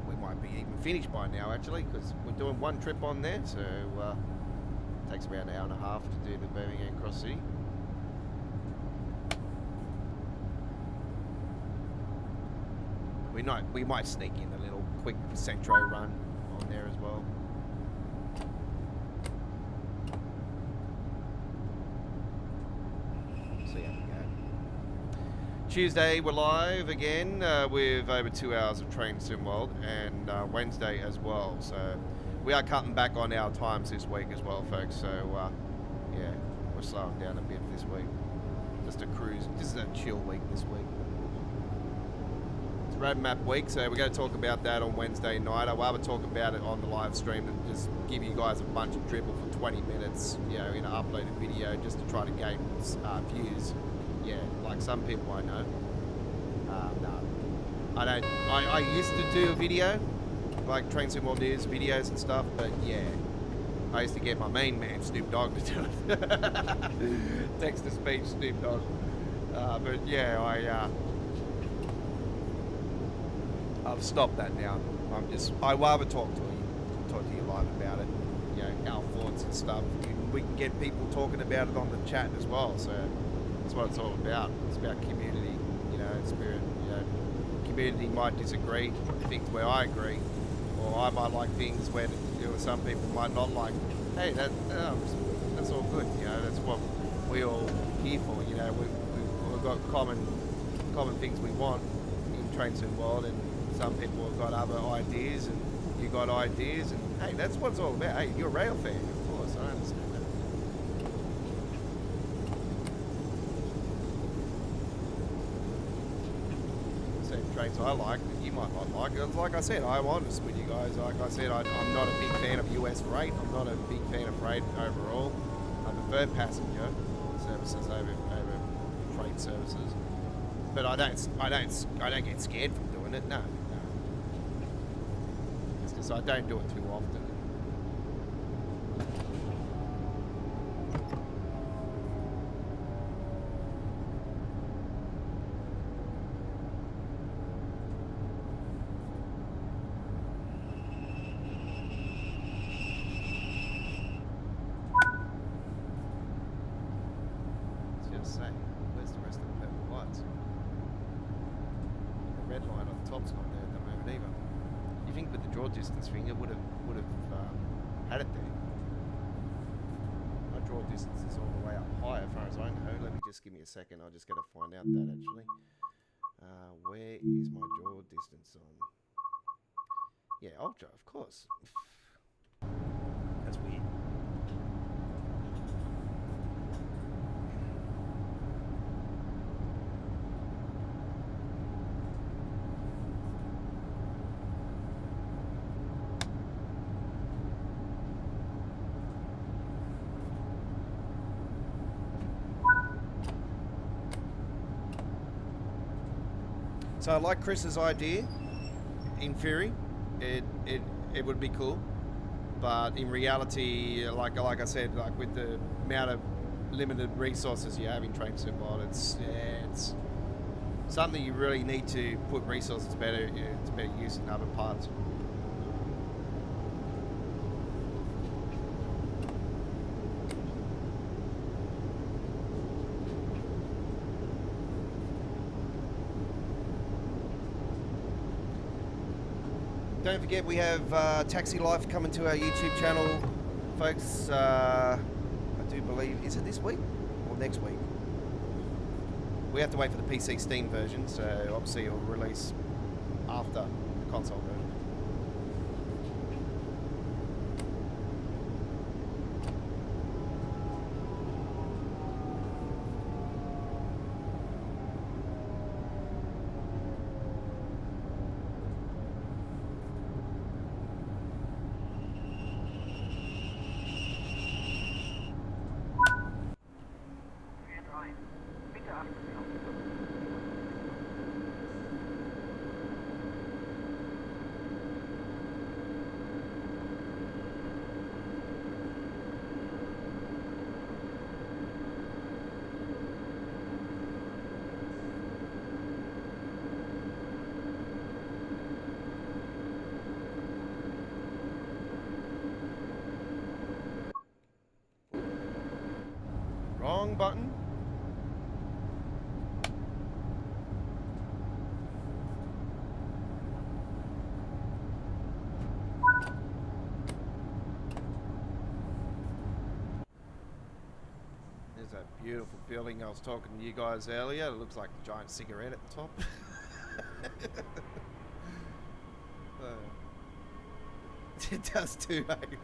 we might be even finished by now, actually, because we're doing one trip on there. So it takes about an hour and a half to do the Birmingham Cross City. We might sneak in a little quick Centro run on there as well. See how we go. Tuesday we're live again with over 2 hours of Train Sim World, and Wednesday as well. So we are cutting back on our times this week as well, folks. So yeah, we're slowing down a bit this week. Just a cruise. This is a chill week this week. Roadmap week, so we're going to talk about that on Wednesday night. I'll rather talk about it on the live stream and just give you guys a bunch of dribble for 20 minutes, you know, in an uploaded video just to try to gain views. Yeah, like some people I know. No, I don't. I used to do a video, like Train Sim World News videos and stuff, but yeah, I used to get my main man Snoop Dogg to do it. Text to speech Snoop Dogg. But yeah, I've stopped that now. I rather talk to you live about it, you know, our thoughts and stuff. We can get people talking about it on the chat as well. So that's what it's all about. It's about community, you know, spirit. You know, community might disagree with things where I agree, or I might like things where some people might not like. Hey, that's all good. You know, that's what we all here for. You know, we've got common things we want in Train Sim World, and some people have got other ideas, and you got ideas, and hey, that's what it's all about. Hey, you're a rail fan, of course. I understand that. Certain trains I like that you might not like. Like I said, I'm honest with you guys. Like I said, I'm not a big fan of US freight. I'm not a big fan of freight overall. I prefer passenger services over freight services. But I don't get scared from doing it. No. It's because I don't do it too often. Where's the rest of the purple lights? The red line on the top's not there at the moment either. You think with the draw distance thing it would have had it there? draw distance is all the way up high, as far as I know. Let me just give me a second. I just got to find out that actually. Where is my draw distance on? Yeah, ultra, of course. That's weird. So I like Chris's idea. In theory, it would be cool, but in reality, like I said, like with the amount of limited resources you have in Train Sim World, it's something you really need to put resources better to better use in other parts. Don't forget we have Taxi Life coming to our YouTube channel, folks. I do believe, is it this week or next week? We have to wait for the PC Steam version, so obviously it'll release after the console version. Wrong button. There's that beautiful building I was talking to you guys earlier. It looks like a giant cigarette at the top. It does too, mate.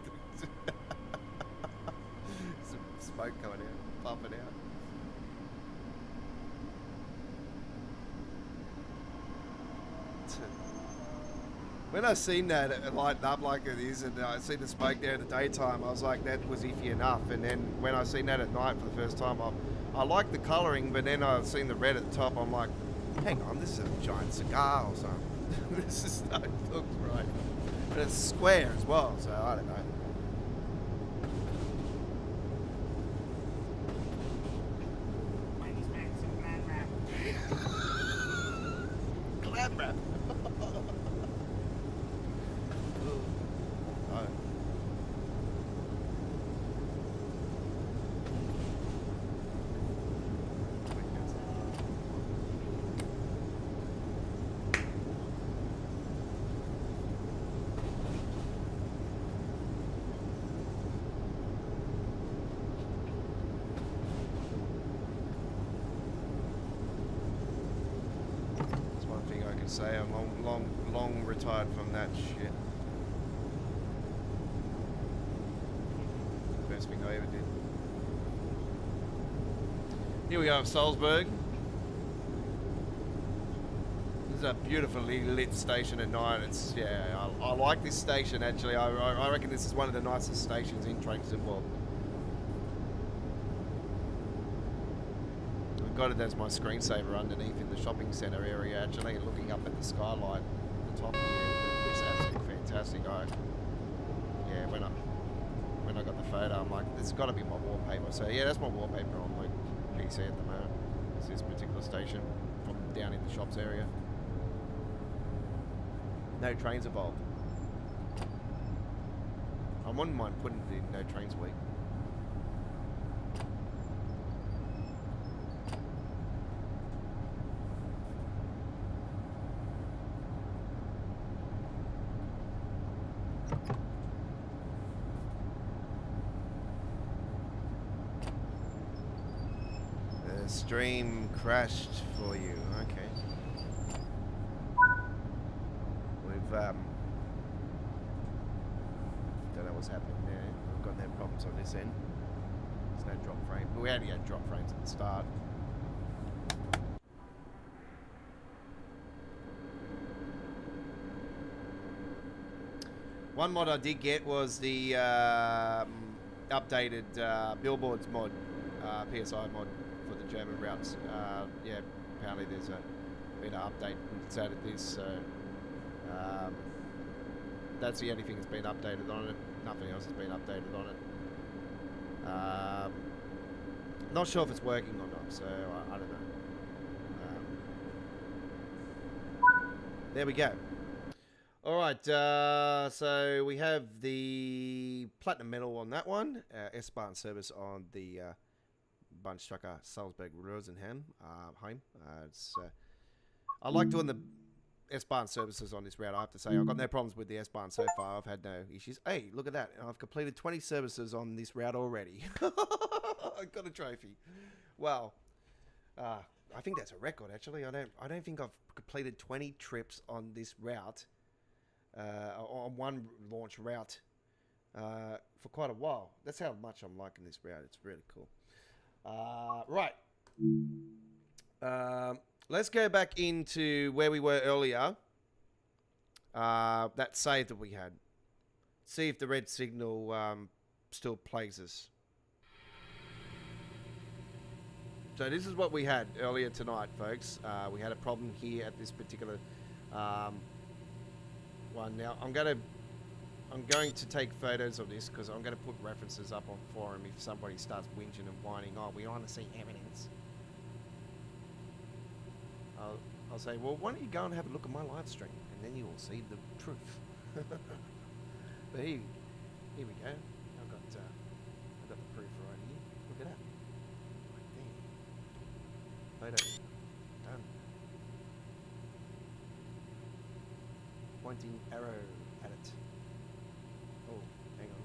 Some smoke coming out, pumping out. When I seen that lighting up like it is, and I seen the smoke there in the daytime, I was like, that was iffy enough. And then when I seen that at night for the first time, I liked the colouring, but then I seen the red at the top. I'm like, hang on, this is a giant cigar or something. This is it looks right, but it's square as well, so I don't know. Glad wrap. Say I'm long retired from that shit. Best thing I ever did. Here we are, Salzburg. This is a beautifully lit station at night. It's I like this station actually. I reckon this is one of the nicest stations in Train Sim World. Got it as my screensaver underneath in the shopping centre area actually, looking up at the skylight at the top here. It looks absolutely fantastic. When I got the photo, I'm like, this has got to be my wallpaper. So yeah, that's my wallpaper on my PC at the moment. It's this particular station from down in the shops area. No trains involved. I wouldn't mind putting it in No Trains Week. The stream crashed for you. Okay. We've don't know what's happening there. We've got no problems on this end. There's no drop frame. We already had drop frames at the start. One mod I did get was the updated billboards mod, PSI mod for the German routes. Yeah, apparently there's been an update that's added this, so that's the only thing that's been updated on it. Nothing else has been updated on it. Not sure if it's working or not, so I don't know. There we go. All right, so we have the platinum medal on that one, S-Bahn service on the Bahnstrecke Salzburg-Rosenheim. I like doing the S-Bahn services on this route, I have to say. I've got no problems with the S-Bahn so far. I've had no issues. Hey, look at that. I've completed 20 services on this route already. I got a trophy. Wow. I think that's a record, actually. I don't think I've completed 20 trips on this route. On one launch route for quite a while. That's how much I'm liking this route. It's really cool. Right. Let's go back into where we were earlier. That save that we had. See if the red signal still plays us. So this is what we had earlier tonight, folks. We had a problem here at this particular one. Now I'm going to take photos of this because I'm going to put references up on forum if somebody starts whinging and whining. Oh, we want to see evidence. I'll say, well, why don't you go and have a look at my live stream, and then you will see the truth. But here we go. I've got the proof right here. Look at that. Right there. Photo. Done. Pointing arrow at it. Oh, hang on.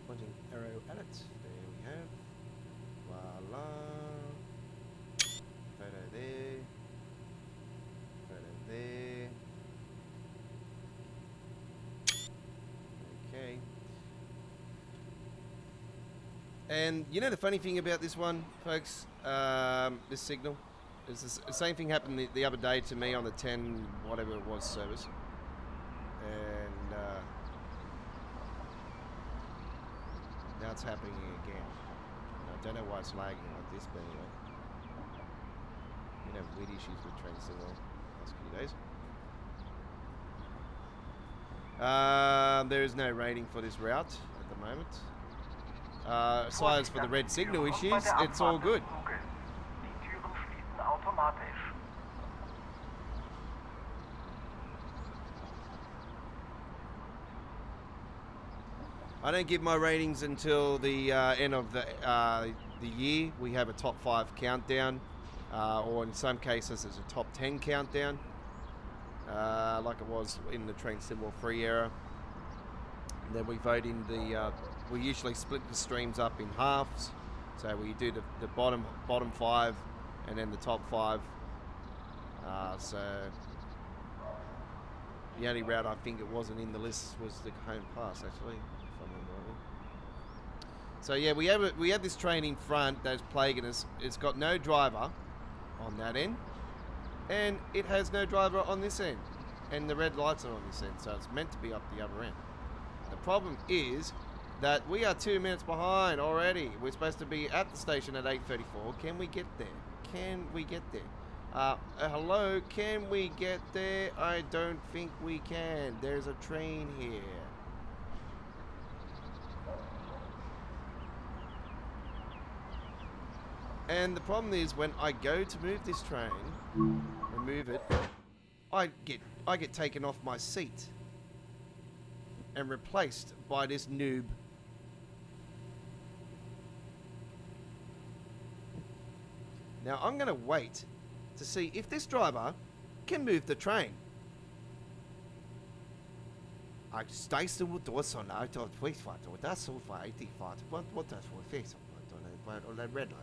Pointing arrow at it. There we have. Voila. Photo there. Photo there. Okay. And you know the funny thing about this one, folks, this signal, is the same thing happened the other day to me on the 10 whatever it was service, and now it's happening again. I don't know why it's lagging like this, but anyway, you know, weird issues with train signal last few days. There is no rating for this route at the moment. As far as for the red signal issues, it's all good. I don't give my ratings until the end of the year. We have a top 5 countdown, or in some cases it's a top 10 countdown, like it was in the train symbol free era. And then we vote in the. We usually split the streams up in halves, so we do the bottom 5 and then the top 5. So the only route I think it wasn't in the list was the Home Pass, actually, if I remember rightly. So yeah, we have this train in front that's plaguing us. It's got no driver on that end, and it has no driver on this end, and the red lights are on this end, so it's meant to be up the other end. The problem is that we are 2 minutes behind already. We're supposed to be at the station at 8:34. Can we get there? Can we get there? Hello, can we get there? I don't think we can. There's a train here. And the problem is when I go to move this train, remove it, I get taken off my seat and replaced by this noob. Now I'm going to wait to see if this driver can move the train. I stay still with us on out of 25 or that's so far 85. What that's for face of Wait, or that red light.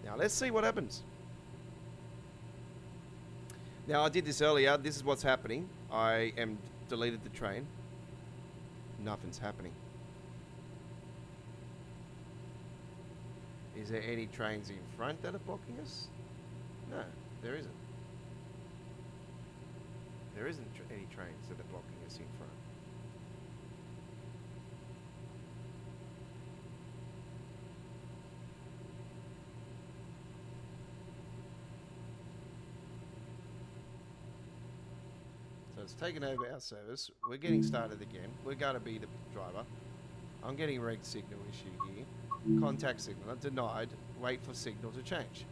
Now let's see what happens. Now I did this earlier. This is what's happening. I am deleted the train. Nothing's happening. Is there any trains in front that are blocking us? No, there isn't. There isn't any trains that are blocking us in front. So it's taken over our service. We're getting started again. We're going to be the driver. I'm getting a red signal issue here. Contact signal denied. Wait for signal to change.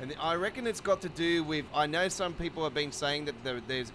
And I reckon it's got to do with, I know some people have been saying that there's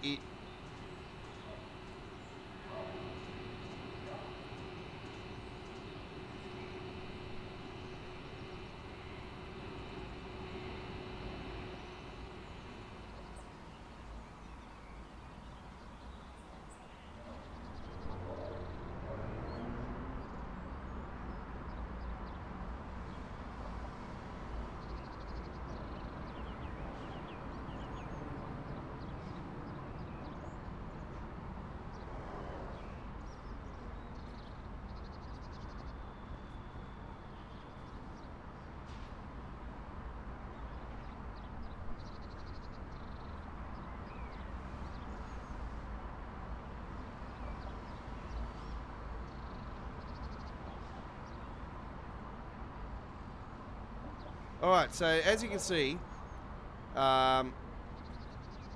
Alright, so as you can see,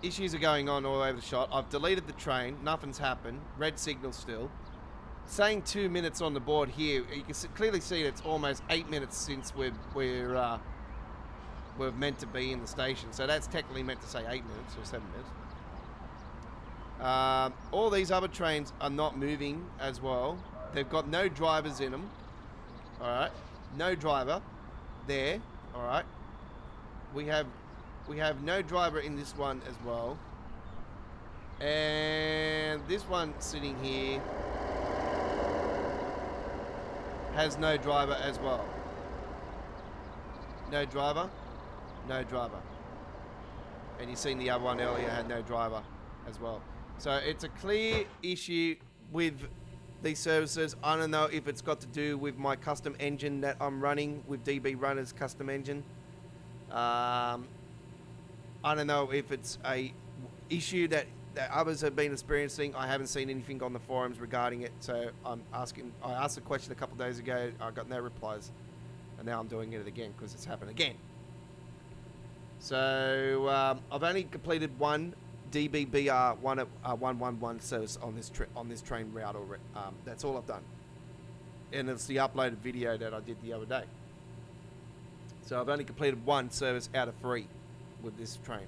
issues are going on all over the shot. I've deleted the train, nothing's happened, red signal still. Saying 2 minutes on the board here, you can clearly see it's almost 8 minutes since we're meant to be in the station. So that's technically meant to say 8 minutes or 7 minutes. All these other trains are not moving as well. They've got no drivers in them. Alright, no driver there. All right, we have no driver in this one as well, and this one sitting here has no driver as well. No driver, no driver. And you've seen the other one earlier had no driver as well. So it's a clear issue with these services. I don't know if it's got to do with my custom engine that I'm running with DB Runner's custom engine. I don't know if it's a issue that others have been experiencing. I haven't seen anything on the forums regarding it, so I asked the question a couple of days ago. I got no replies, and now I'm doing it again because it's happened again. So I've only completed one DBBR 111 service on this train route already. That's all I've done, and it's the uploaded video that I did the other day. So I've only completed one service out of 3 with this train.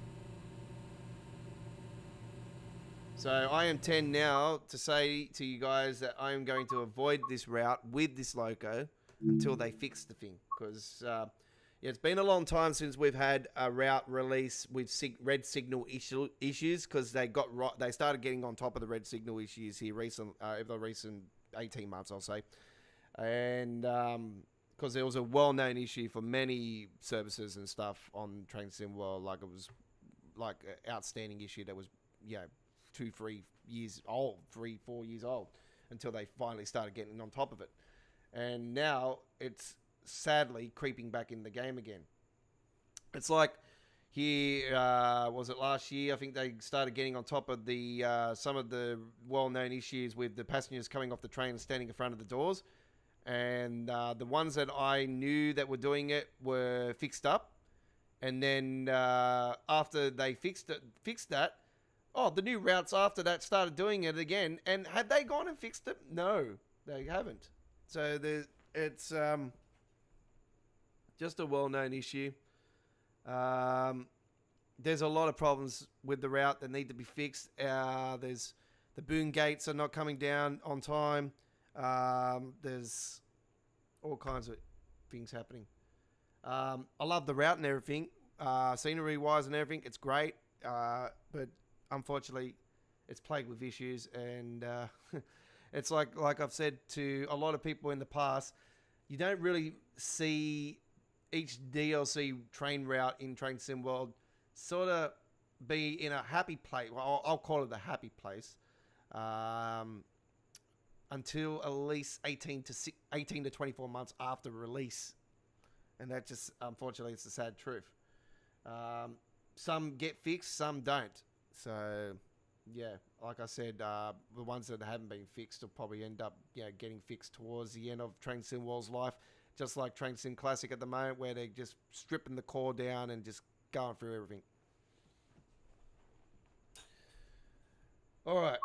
So I am 10 now to say to you guys that I am going to avoid this route with this loco until they fix the thing, because yeah, it's been a long time since we've had a route release with red signal issues, because they started getting on top of the red signal issues here over the recent 18 months, I'll say, and because there was a well-known issue for many services and stuff on Train Sim World, like it was like an outstanding issue that was 2-3 years old, 3-4 years old, until they finally started getting on top of it, and now it's sadly creeping back in the game again. It's like here, was it last year? I think they started getting on top of the some of the well-known issues with the passengers coming off the train and standing in front of the doors, and the ones that I knew that were doing it were fixed up, and then after they fixed that, the new routes after that started doing it again. And had they gone and fixed it? No, they haven't. So it's just a well-known issue. There's a lot of problems with the route that need to be fixed. There's the boom gates are not coming down on time. There's all kinds of things happening. I love the route and everything, scenery-wise and everything. It's great, but unfortunately, it's plagued with issues, and it's like I've said to a lot of people in the past, you don't really see each DLC train route in Train Sim World sort of be in a happy place. Well, I'll call it a happy place. Until at least 18 to 24 months after release. And that just, unfortunately, it's the sad truth. Some get fixed, some don't. So, yeah, like I said, the ones that haven't been fixed will probably end up getting fixed towards the end of Train Sim World's life. Just like Train Sim Classic at the moment, where they're just stripping the core down and just going through everything. All right.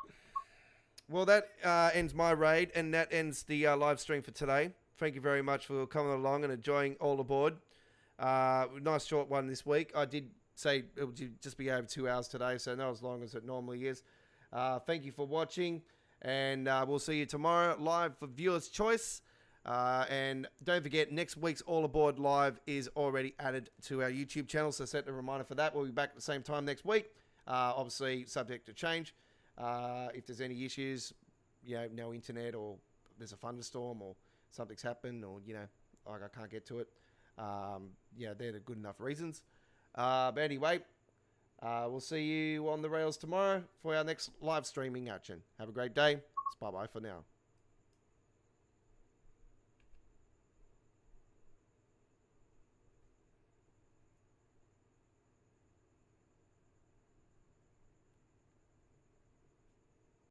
Well, that ends my raid, and that ends the live stream for today. Thank you very much for coming along and enjoying all aboard. Nice short one this week. I did say it would just be over 2 hours today, so not as long as it normally is. Thank you for watching, and we'll see you tomorrow live for Viewer's Choice. And don't forget, next week's All Aboard Live is already added to our YouTube channel, so set a reminder for that. We'll be back at the same time next week, obviously subject to change. If there's any issues, no internet, or there's a thunderstorm, or something's happened, or like I can't get to it, they're the good enough reasons. But anyway, we'll see you on the rails tomorrow for our next live streaming action. Have a great day. It's bye bye for now.